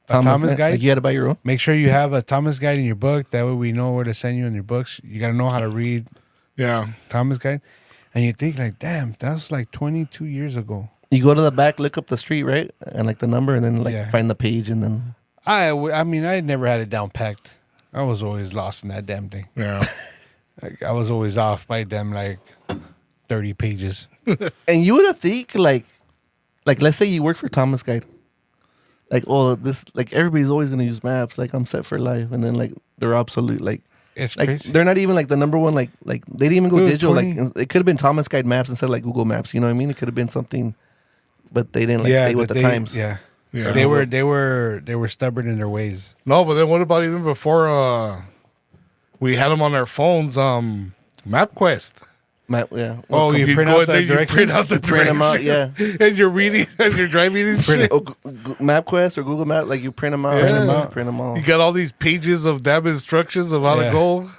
S3: a Thomas guide.
S2: Like you had to buy your own.
S3: Make sure you have a Thomas guide in your book. That way we know where to send you in your books. You got to know how to read
S1: Yeah.
S3: Thomas guide. And you think, like, damn, that was like 22 years ago.
S2: You go to the back, look up the street, right, and like the number, and then like
S3: Yeah.
S2: find the page, and then
S3: I mean, I never had it down packed. I was always lost in that damn thing.
S1: Yeah.
S3: Like, I was always off by them like 30 pages.
S2: and you would have think like let's say you work for Thomas Guide, like this like everybody's always gonna use maps. Like I'm set for life, and then like they're obsolete. Like
S3: It's
S2: like
S3: crazy.
S2: they're not even like the number one. Like they didn't even go
S3: Dude,
S2: digital.
S3: 20
S2: Like it could have been Thomas Guide Maps instead of like Google Maps. You know what I mean? It could have been something, but they didn't like stay with the times.
S3: Yeah.
S1: Yeah.
S3: They were stubborn in their ways.
S1: No, but then what about even before we had them on our phones? MapQuest.
S2: Map, yeah.
S3: Oh, you print out the
S1: you print
S3: directions?
S1: out the
S2: Print 'em out,
S1: directions. And you're reading as you're driving and shit.
S2: MapQuest or Google Map, like you print them out.
S1: Print
S3: 'em
S2: and
S3: out.
S2: Print them all.
S1: You got all these pages of damn instructions of how
S3: Yeah.
S1: to go.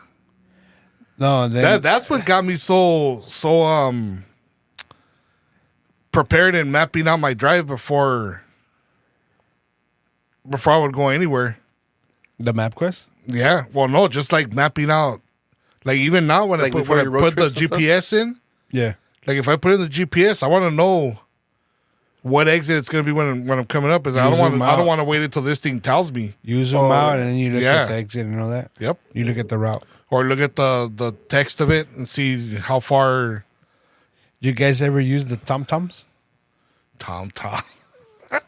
S3: No, then
S1: That's what got me so prepared in mapping out my drive before I would go anywhere.
S3: the MapQuest.
S1: Yeah. Well, no, just like mapping out. Like even now when
S2: Like
S1: I
S2: before your road
S1: put the
S2: trips and stuff?
S1: GPS in,
S3: Yeah.
S1: like if I put in the GPS, I want to know what exit it's gonna be when I'm coming up. Is I don't
S3: zoom out.
S1: want to wait until this thing tells me.
S3: You zoom out and then you look
S1: Yeah.
S3: at the exit and all that.
S1: Yep.
S3: You look at the route.
S1: Or look at the text of it and see how far.
S3: You guys ever use the TomToms?
S1: Tom.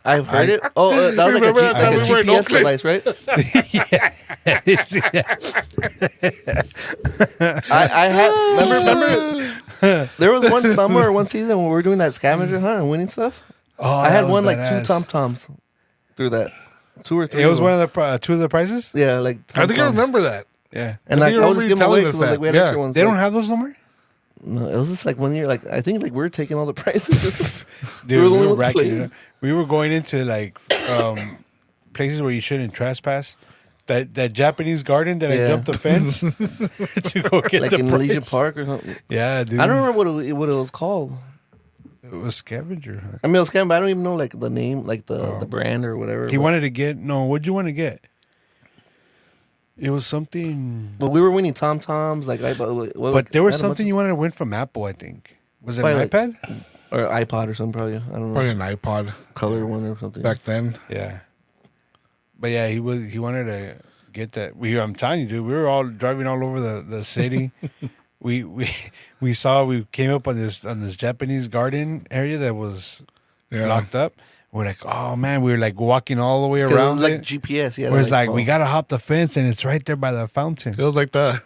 S2: I've heard it. Oh, that was
S1: Remember that time
S2: like
S1: we were
S2: a
S1: in
S2: GPS
S1: Oakland?
S2: device, right?
S3: Yeah.
S2: I had remember there was one summer or one season when we were doing that scavenger hunt and winning stuff.
S3: Oh,
S2: I
S3: that
S2: had
S3: was
S2: won like
S3: badass.
S2: 2 TomToms through that, 2 or 3.
S3: It was one of the two of the prizes.
S2: yeah, like
S1: I think I
S2: TomTom.
S1: remember that.
S3: Yeah.
S2: And
S1: I
S2: like
S1: think
S2: I
S1: I
S2: would just
S1: remember you
S2: give them away
S1: telling us
S2: because like
S1: that.
S2: we had
S1: Yeah.
S2: extra ones.
S3: They
S2: like,
S3: don't have those no more.
S2: No, it was just like one year. Like I think like we were taking all the prizes.
S3: Dude,
S2: were the
S3: we
S2: only
S3: were
S2: ones
S3: racking
S2: playing.
S3: it up. We were going into like places where you shouldn't trespass. That Japanese garden that I
S2: Yeah.
S3: jumped the fence to go get
S2: like
S3: the
S2: in
S3: prize.
S2: Legion Park or something.
S3: Yeah, dude.
S2: I don't remember what it was called.
S3: It was scavenger hunt.
S2: I mean, it was kind of, but I don't even know like the name, like the brand or whatever.
S3: He
S2: but,
S3: wanted to get what'd you want to get? It was something,
S2: but we were winning TomToms. Like
S3: but there was something you wanted to win from Apple. I think was it an
S2: Probably
S3: iPad?
S2: or iPod or something. Probably I don't know,
S1: Probably an iPod
S2: color one or something.
S1: back then.
S3: Yeah, but yeah, he wanted to get that. I'm telling you, dude, we were all driving all over the city. we came up on this Japanese garden area that was
S1: Yeah.
S3: locked up. We're like, oh man, we were like walking all the way
S2: 'Cause it was
S3: around
S2: like
S3: it.
S2: GPS. Yeah,
S3: Where it's like we gotta hop the fence and it's right there by the fountain.
S1: It was like the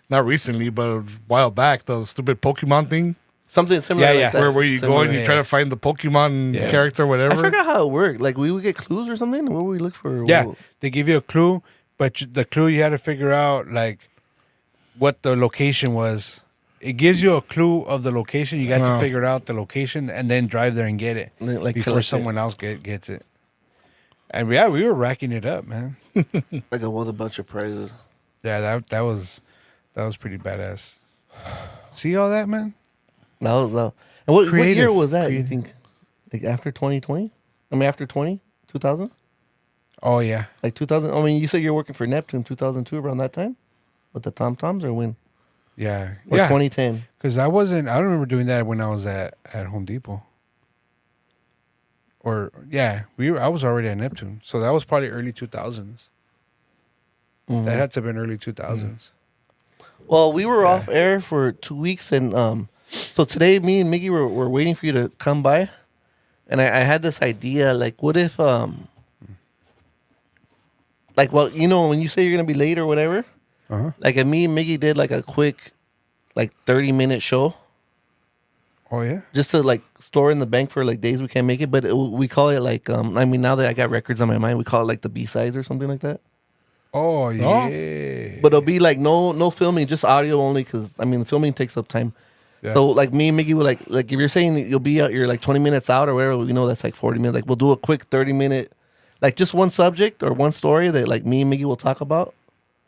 S1: not recently, but a while back, the stupid Pokemon thing
S2: something similar.
S3: Yeah,
S2: like
S3: yeah.
S2: that.
S1: where you go and you
S3: yeah.
S1: try to find the Pokemon
S3: Yeah.
S1: character, whatever.
S2: I forgot how it worked. Like we would get clues or something. What would we look for?
S3: Yeah,
S2: What-
S3: they give you a clue, but the clue you had to figure out like what the location was. It gives you a clue of the location. You got
S1: Wow.
S3: to figure out the location and then drive there and get it
S2: And then, like,
S3: before
S2: collect it.
S3: someone else gets it. And yeah, we were racking it up, man.
S2: Like I won a bunch of prizes.
S3: Yeah, that was pretty badass. See all that, man?
S2: No. And what
S3: Creative.
S2: year was that? You
S3: Creative.
S2: think? Like after 2020? I mean, after 2000?
S3: Oh yeah,
S2: Like 2000? I mean, you said you're working for Neptune 2002 around that time with the TomToms or when?
S3: yeah,
S2: Or
S3: yeah.
S2: 2010?
S3: Because I don't remember doing that when I was at Home Depot. Or yeah, I was already at Neptune, so that was probably early 2000s.
S2: Mhm.
S3: That had to have been early 2000s.
S2: Well, we were off air for 2 weeks, and so today, me and Miggy were waiting for you to come by, and I had this idea, like, what if, like, well, you know, when you say you're gonna be late or whatever,
S3: Uh-huh.
S2: like, if me and Miggy did like a quick, like 30-minute show,
S3: Oh yeah.
S2: just to like store in the bank for like days we can't make it, but we call it like, I mean, now that I got records on my mind, we call it like the B-sides or something like that.
S3: Oh yeah.
S2: But it'll be like no filming, just audio only. Because I mean, filming takes up time.
S3: Yeah.
S2: So like me and Miggy would like if you're saying you'll be out, you're like 20 minutes out or whatever. You know that's like 40 minutes. Like we'll do a quick 30-minute, like just one subject or one story that like me and Miggy will talk about,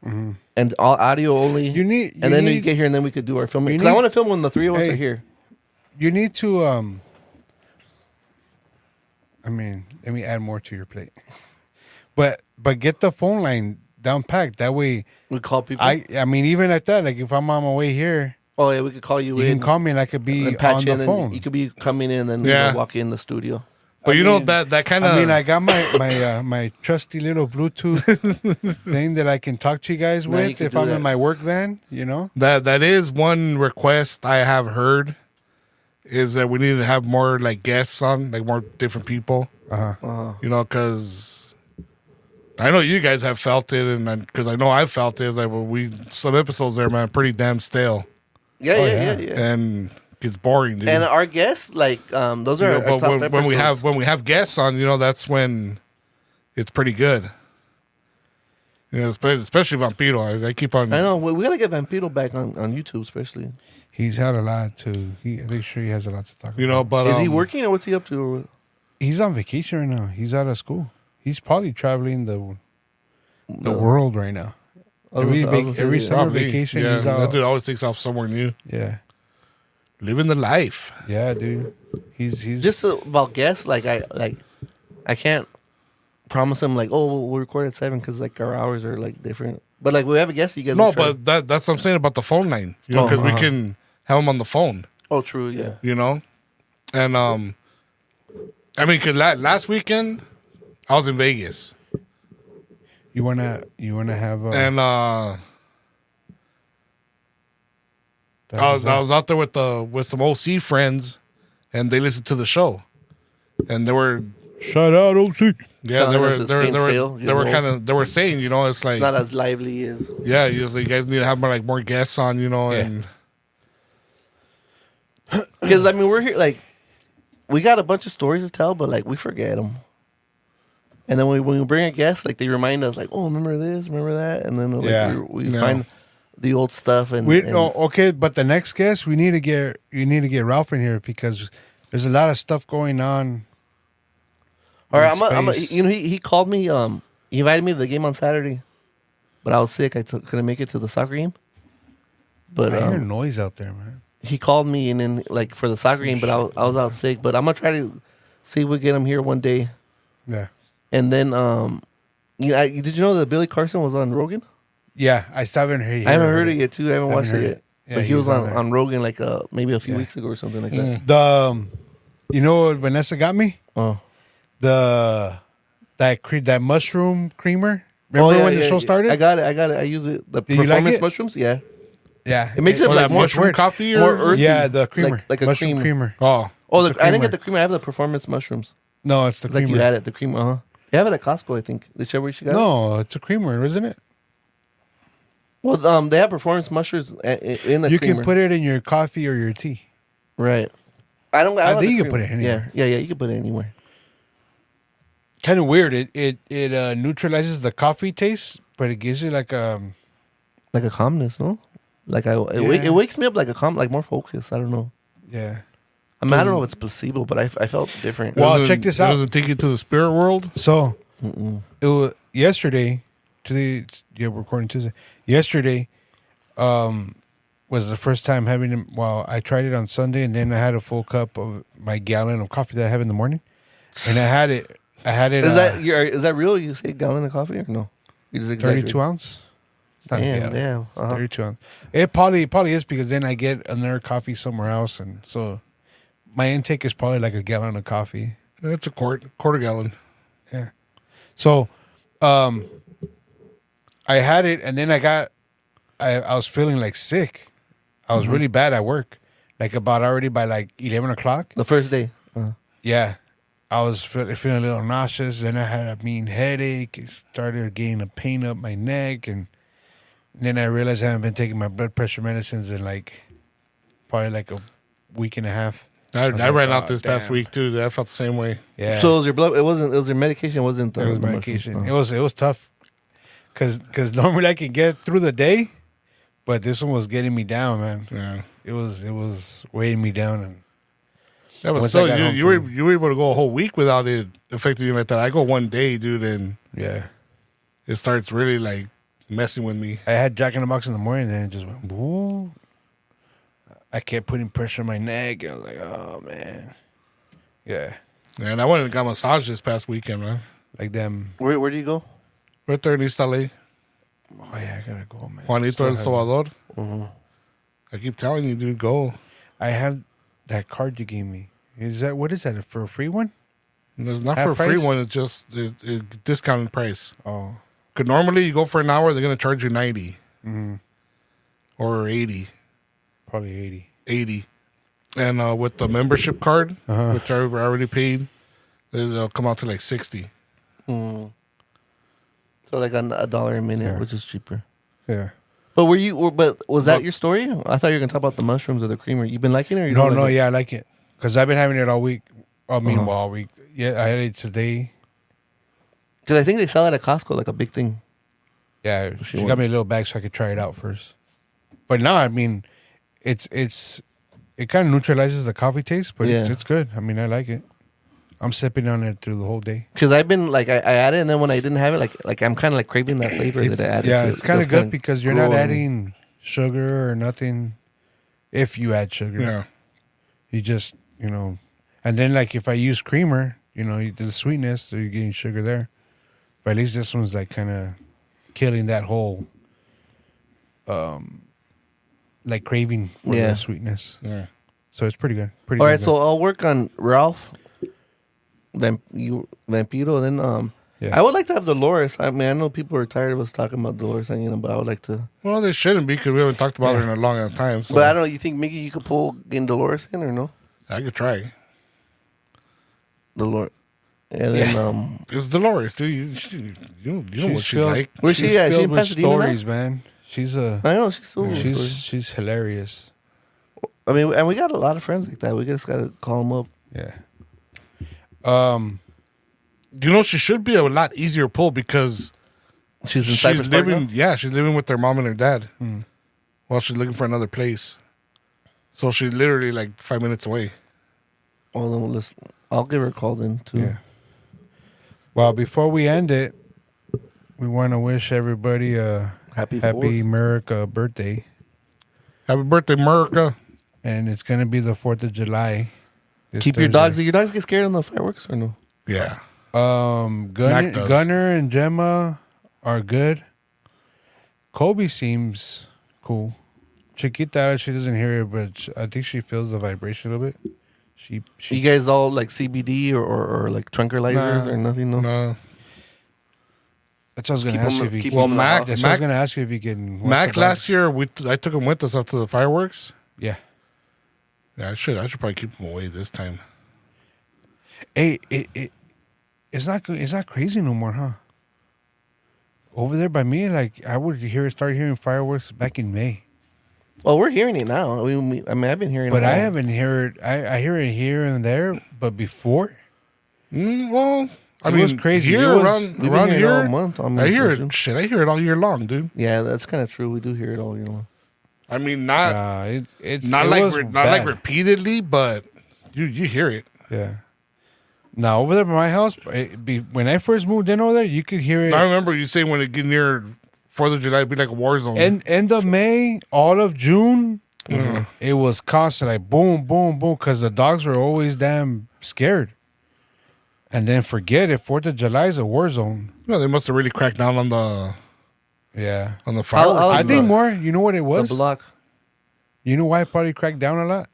S2: and all audio only.
S3: You need-
S2: and then you
S3: need-
S2: get here and then we could do our filming.
S3: you
S2: Because I
S3: need-
S2: want to film when the three of us
S3: Hey.
S2: are here.
S3: You need to I mean, let me add more to your plate. But get the phone line down packed. That way
S2: We call people.
S3: I mean even like that, like if I'm on my way here,
S2: oh yeah, we could call you
S3: you
S2: in.
S3: can call me and I could
S2: and
S3: be
S2: patch
S3: on
S2: in
S3: the
S2: and
S3: phone.
S2: you could be coming in and
S1: Yeah.
S2: walk in the studio.
S1: But
S3: I
S1: you know
S3: mean-
S1: that kind of.
S3: I mean, I got my trusty little Bluetooth thing that I can talk to you guys
S2: Now you
S3: with
S2: can
S3: if
S2: do
S3: I'm
S2: that.
S3: in my work van, you know?
S1: that is one request I have heard, is that we need to have more like guests on, like more different people. You know, because I know you guys have felt it, and because I know I've felt it. Is like some episodes there, man, pretty damn stale,
S2: Yeah,
S3: Oh,
S2: yeah.
S3: yeah.
S1: and it's boring, dude.
S2: And our guests, like, those
S1: You
S2: are
S1: know,
S2: our
S1: but
S2: top
S1: when we
S2: episodes.
S1: have guests on, you know, that's when it's pretty good. You know, especially Vampiro. I keep on.
S2: I know we gotta get Vampiro back on YouTube, especially.
S3: He's had a lot to. I'm sure he has a lot to talk
S1: You
S3: about.
S1: know, but
S2: Is he working or what's he up to? Or
S3: He's on vacation right now. He's out of school. He's probably traveling the world right now. Every summer
S1: probably,
S3: vacation,
S1: yeah,
S3: he's
S1: that
S3: out.
S1: dude always takes off somewhere new,
S3: Yeah,
S1: living the life.
S3: yeah, dude. He's
S2: just about guests, like I can't. promise them like, oh, we'll record at 7 because like our hours are like different. But like we have a guest, you guys.
S1: No,
S2: will try.
S1: but that's what I'm saying about the phone line. You know, because we can have them on the phone.
S2: Oh, true. Yeah.
S1: You know, and I mean, cause last weekend I was in Vegas.
S3: You wanna have
S1: And I was out there with some OC friends, and they listened to the show, and they were
S3: shout out OC.
S1: yeah
S2: Kinda like the
S1: they were saying, you know, it's like
S2: It's not as lively as.
S1: yeah, you guys need to have more guests on, you know, and
S2: Because I mean, we're here like we got a bunch of stories to tell, but like we forget them. And then when we bring a guest, like they remind us, like, oh, remember this, remember that, and then like, we find the old stuff. And
S3: okay, but the next guest you need to get Ralph in here because there's a lot of stuff going on.
S2: All right, you know, he called me. He invited me to the game on Saturday, but I was sick. I couldn't make it to the soccer game. But
S3: I hear noise out there, man.
S2: He called me and then like for the soccer game, but I was out sick. But I'm gonna try to see if we get him here one day.
S3: Yeah.
S2: And then, did you know that Billy Carson was on Rogan?
S3: Yeah, I still haven't heard it.
S2: I haven't heard it yet, too. I haven't watched it yet.
S3: Yeah,
S2: but he was on Rogan like maybe a few weeks ago or something like that.
S3: You know what Vanessa got me?
S2: Oh,
S3: that mushroom creamer. Remember when the show started?
S2: I got it. I use it. The
S3: Did you like
S2: performance
S3: it?
S2: mushrooms. Yeah,
S3: Yeah,
S2: it makes it like more
S1: mushroom coffee or
S2: more earthy.
S3: Yeah, the creamer,
S2: like a
S3: mushroom creamer.
S1: Oh,
S2: Oh,
S3: It's a
S2: I didn't
S3: creamer.
S2: get the creamer. I have the performance mushrooms.
S3: No, it's the
S2: Like
S3: creamer.
S2: you had it, the creamer. They have it at Costco, I think. Did you ever you got it?
S3: No, it's a creamer, isn't it?
S2: Well, they have performance mushrooms in the
S3: You
S2: creamer.
S3: can put it in your coffee or your tea.
S2: Right. I don't.
S3: I
S2: like
S3: think
S2: the
S3: you can put
S2: creamer.
S3: it anywhere.
S2: Yeah. You can put it anywhere.
S3: Kind of weird. It neutralizes the coffee taste, but it gives you like a
S2: calmness, no? Like it wakes me up like more focus. I don't know.
S3: yeah.
S2: I mean, I don't know if it's placebo, but I felt different.
S3: Well, check this out.
S1: Doesn't take you to the spirit world.
S3: So it was yesterday. We're recording Tuesday. Yesterday, was the first time having them. Well, I tried it on Sunday, and then I had a full cup of my gallon of coffee that I have in the morning, and I had it.
S2: Is that real? You say gallon of coffee or no? You just
S3: 32 ounce. It's not a
S2: Damn,
S3: gallon.
S2: damn.
S3: It's 32 ounce. It probably is because then I get another coffee somewhere else, and so my intake is probably like a gallon of coffee.
S1: It's a quarter gallon.
S3: Yeah. So, I had it, and then I was feeling like sick. I was really bad at work, like about already by like 11 o'clock.
S2: The first day.
S3: Yeah. I was feeling a little nauseous. Then I had a mean headache. It started getting a pain up my neck. And then I realized I haven't been taking my blood pressure medicines in probably like a week and a half.
S1: I
S3: was
S1: ran
S3: like,
S1: out this past week too. I felt the same way.
S3: Yeah.
S2: So it was your blood. It was your medication. It wasn't.
S3: It was medication. It was tough because normally I could get through the day, but this one was getting me down, man.
S1: Yeah,
S3: it was weighing me down, and
S1: that was so. You were able to go a whole week without it affecting you like that. I go one day, dude, and
S3: yeah,
S1: it starts really like messing with me.
S3: I had Jack in the Box in the morning, and then it just went. Woo. I kept putting pressure on my neck. I was like, oh man, yeah.
S1: And I went and got a massage this past weekend, man.
S3: Like them.
S2: Where do you go?
S1: Right there in East LA.
S3: Oh yeah, I gotta go, man.
S1: Juanito El Salvador.
S2: Mm-hmm.
S1: I keep telling you, dude, go.
S3: I have that card you gave me. What is that, for a free one?
S1: It's not
S3: Half
S1: for a free
S3: price?
S1: one. It's just a discounted price.
S3: Oh.
S1: Because normally you go for an hour, they're going to charge you 90
S3: Mm-hmm.
S1: or 80.
S3: Probably
S1: 80. And with the membership card,
S3: Uh-huh.
S1: which I already paid, it'll come out to like 60.
S2: Mm. So like $1 a minute,
S3: Yeah.
S2: which is cheaper.
S3: Yeah.
S2: But was that your story? I thought you were gonna talk about the mushrooms or the creamer. You been liking it? Or you don't like it?
S3: Yeah, I like it. Because I've been having it all week. I mean,
S2: Uh-huh.
S3: all week. Yeah, I had it today.
S2: Because I think they sell it at Costco, like a big thing.
S3: Yeah, she got me a little bag so I could try it out first. But now, I mean, it kind of neutralizes the coffee taste, but
S2: Yeah.
S3: it's good. I mean, I like it. I'm sipping on it through the whole day.
S2: Because I've been like I added, and then when I didn't have it, like I'm kind of like craving that flavor
S3: It's,
S2: that I added.
S3: yeah,
S2: to
S3: it's
S2: it.
S3: kind of
S2: That's
S3: good
S2: kinda
S3: because you're not
S2: cool.
S3: adding sugar or nothing. If you add sugar,
S1: Yeah.
S3: you just and then like if I use creamer, the sweetness, so you're getting sugar there. But at least this one's like kind of killing that whole, like craving for the sweetness.
S1: Yeah.
S3: So it's pretty good.
S2: All right, so I'll work on Ralph, Vampiro, then I would like to have Dolores. I mean, I know people are tired of us talking about Dolores hanging, but I would like to.
S1: Well, they shouldn't be because we haven't talked about her in a long ass time. So.
S2: But I don't know. You think Mickey, you could pull in Dolores in or no?
S1: I could try.
S2: Dolores. And then
S1: it's Dolores, dude. You know what she's like.
S2: Where's she at? She in
S3: with
S2: Pasadena
S3: stories,
S2: now?
S3: man. She's
S2: I know
S3: she's hilarious.
S2: I mean, and we got a lot of friends like that. We just got to call them up.
S3: Yeah.
S1: You know, she should be a lot easier pull because
S2: she's in Cypress Park
S1: living.
S2: now?
S1: Yeah, she's living with her mom and her dad while she's looking for another place. So she's literally like 5 minutes away.
S2: Oh, then I'll give her a call then too.
S3: Yeah. Well, before we end it, we want to wish everybody a happy America birthday.
S1: Happy birthday, America!
S3: And it's gonna be the 4th of July.
S2: Keep your dogs. Do your dogs get scared on the fireworks or no?
S1: Yeah.
S3: Gunner and Gemma are good. Kobe seems cool. Chiquita, she doesn't hear it, but I think she feels the vibration a little bit. She
S2: you guys all like CBD or like tranquilizers or nothing? No.
S3: That's what I was going to ask you if you can.
S1: Well, Mac,
S3: that's what I was going to ask you if you can.
S1: Mac last year, I took him with us up to the fireworks.
S3: Yeah.
S1: Yeah, I should probably keep him away this time.
S3: Hey, it's not crazy no more, huh? Over there by me, like I would start hearing fireworks back in May.
S2: Well, we're hearing it now. I mean, I've been hearing it.
S3: But I haven't heard. I hear it here and there, but before.
S1: Well, I mean,
S3: it was crazy.
S1: Here, around here,
S2: all month.
S1: I hear it. Shit, I hear it all year long, dude.
S2: Yeah, that's kind of true. We do hear it all year long.
S1: I mean, not like repeatedly, but you hear it.
S3: Yeah. Now over there by my house, when I first moved in over there, you could hear it.
S1: I remember you saying when it get near 4th of July, it'd be like a war zone.
S3: End of May, all of June, it was constant, like boom, boom, boom, because the dogs were always damn scared. And then forget it, 4th of July is a war zone.
S1: No, they must have really cracked down on the fireworks.
S3: I think more. You know what it was?
S2: The block.
S3: You know why it probably cracked down a lot?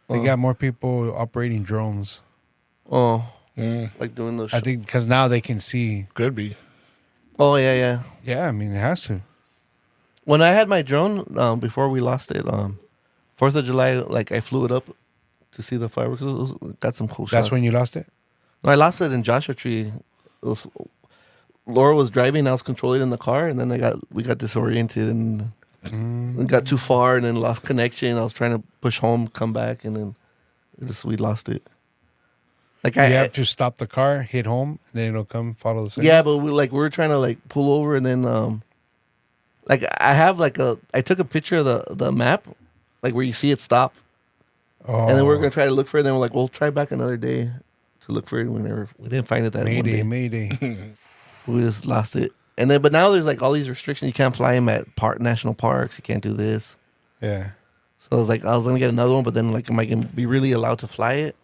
S3: They got more people operating drones.
S2: Oh, like doing those.
S3: I think because now they can see.
S1: Could be.
S2: Oh yeah.
S3: Yeah, I mean it has to.
S2: When I had my drone, before we lost it, 4th of July, like I flew it up to see the fireworks. Got some cool shots.
S3: That's when you lost it?
S2: No, I lost it in Joshua Tree. Laura was driving, I was controlling in the car, and then we got disoriented and got too far, and then lost connection. I was trying to push home, come back, and then we lost it. Like
S3: you have to stop the car, hit home, and then it'll come follow the signal.
S2: Yeah, but we were trying to like pull over, and then like I took a picture of the map, like where you see it stop, and then we're gonna try to look for it. And then we're like, we'll try back another day to look for it. We didn't find it that
S3: Mayday.
S2: We just lost it, and then but now there's like all these restrictions. You can't fly them at national parks. You can't do this.
S3: Yeah.
S2: So I was gonna get another one, but then like, am I gonna be really allowed to fly it?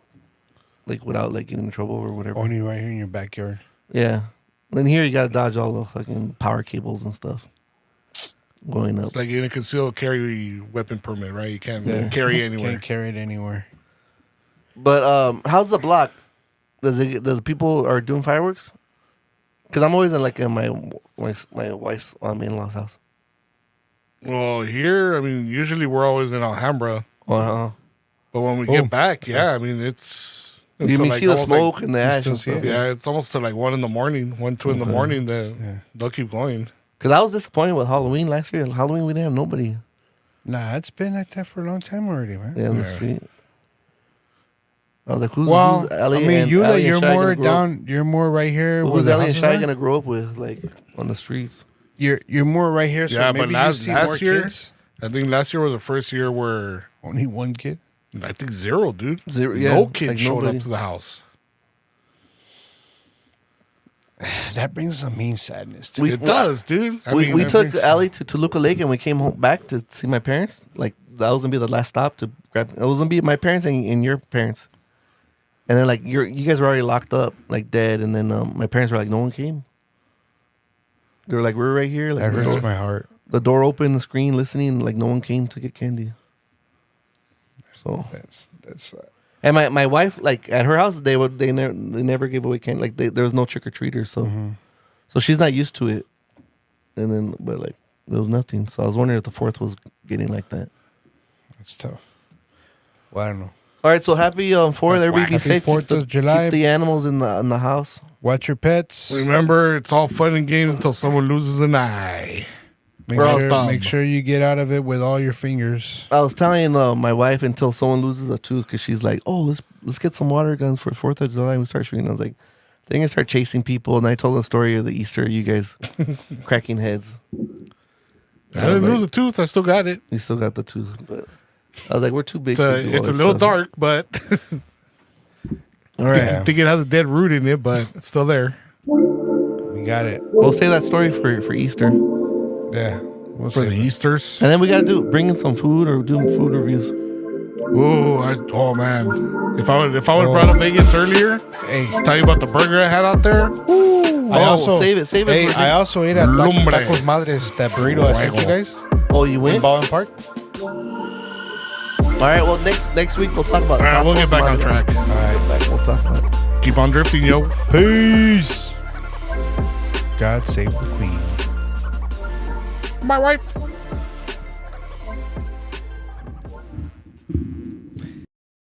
S2: Like without like getting in trouble or whatever.
S3: Only right here in your backyard.
S2: Yeah. Then here you gotta dodge all the fucking power cables and stuff. Going up.
S1: It's like in a concealed carry weapon permit, right? You can't carry anywhere.
S3: Can't carry it anywhere.
S2: But how's the block? Does people are doing fireworks? Because I'm always in my wife's in-laws house.
S1: Well, here, I mean, usually we're always in Alhambra.
S2: Uh-huh.
S1: But when we get back, I mean, it's
S2: you
S1: like
S2: see the smoke and the ash.
S1: Yeah, it's almost to like 1 in the morning, 1, 2 in the morning that they'll keep going.
S2: Because I was disappointed with Halloween last year. Halloween, we didn't have nobody.
S3: Nah, it's been like that for a long time already, man.
S2: Yeah, on the street. I was like, who's
S3: I
S2: Ellie
S3: mean,
S2: and
S3: you're more down. You're more right here.
S2: Who's Ellie and Shai gonna grow up with, like on the streets?
S3: You're more right here. So maybe
S1: but
S3: you see more
S1: year,
S3: kids.
S1: I think last year was the first year where
S3: only one kid.
S1: I think 0, dude.
S2: 0, yeah.
S1: No kid
S2: like
S1: showed up to the house.
S3: That brings some mean sadness to
S1: it does, dude.
S2: We took Allie to Toluca Lake and we came home back to see my parents. Like that was gonna be the last stop to grab. It was gonna be my parents and your parents. And then like you guys were already locked up, like dead. And then my parents were like, no one came. They were like, we're right here. Like,
S3: That hurts my heart.
S2: the door open, the screen, listening. Like, no one came to get candy. So
S3: That's
S2: and my wife, like at her house, they never gave away candy. Like there was no trick or treaters, so she's not used to it. And then, but like there was nothing. So I was wondering if the 4th was getting like that.
S3: it's tough. Well, I don't know.
S2: All right, so happy 4th. Everybody be
S3: Happy
S2: safe.
S3: 4th of July.
S2: Keep the animals in the house.
S3: Watch your pets.
S1: Remember, it's all fun and games until someone loses an eye.
S3: Make sure you get out of it with all your fingers.
S2: I was telling my wife until someone loses a tooth because she's like, "Oh, let's get some water guns for 4th of July." And we start shooting. I was like, "They're gonna start chasing people." And I told the story of the Easter. You guys cracking heads.
S1: I didn't lose a tooth. I still got it.
S2: You still got the tooth, but I was like, "We're too big."
S1: It's a little dark, but
S2: All right,
S3: Yeah.
S1: I think it has a dead root in it, but it's still there.
S3: We got it.
S2: we'll say that story for Easter, and
S3: Yeah. We'll
S1: For the
S3: see.
S1: Easters.
S2: then we gotta bring in some food or do food reviews.
S1: Oh man! If I would have brought up Vegas earlier,
S3: Hey,
S1: tell you about the burger I had out there.
S2: Save it.
S3: Hey,
S2: for
S3: I also ate at
S1: Lumbre.
S3: Tacos Madres, that burrito I sent you guys
S2: Oh, you
S3: in
S2: win. All
S3: Baldwin Park.
S2: right. Well, next week we'll talk about.
S1: All right, we'll get back on track.
S3: All right.
S2: We'll talk about it.
S1: Keep on drifting, yo.
S3: Peace. God save the queen.
S1: My wife.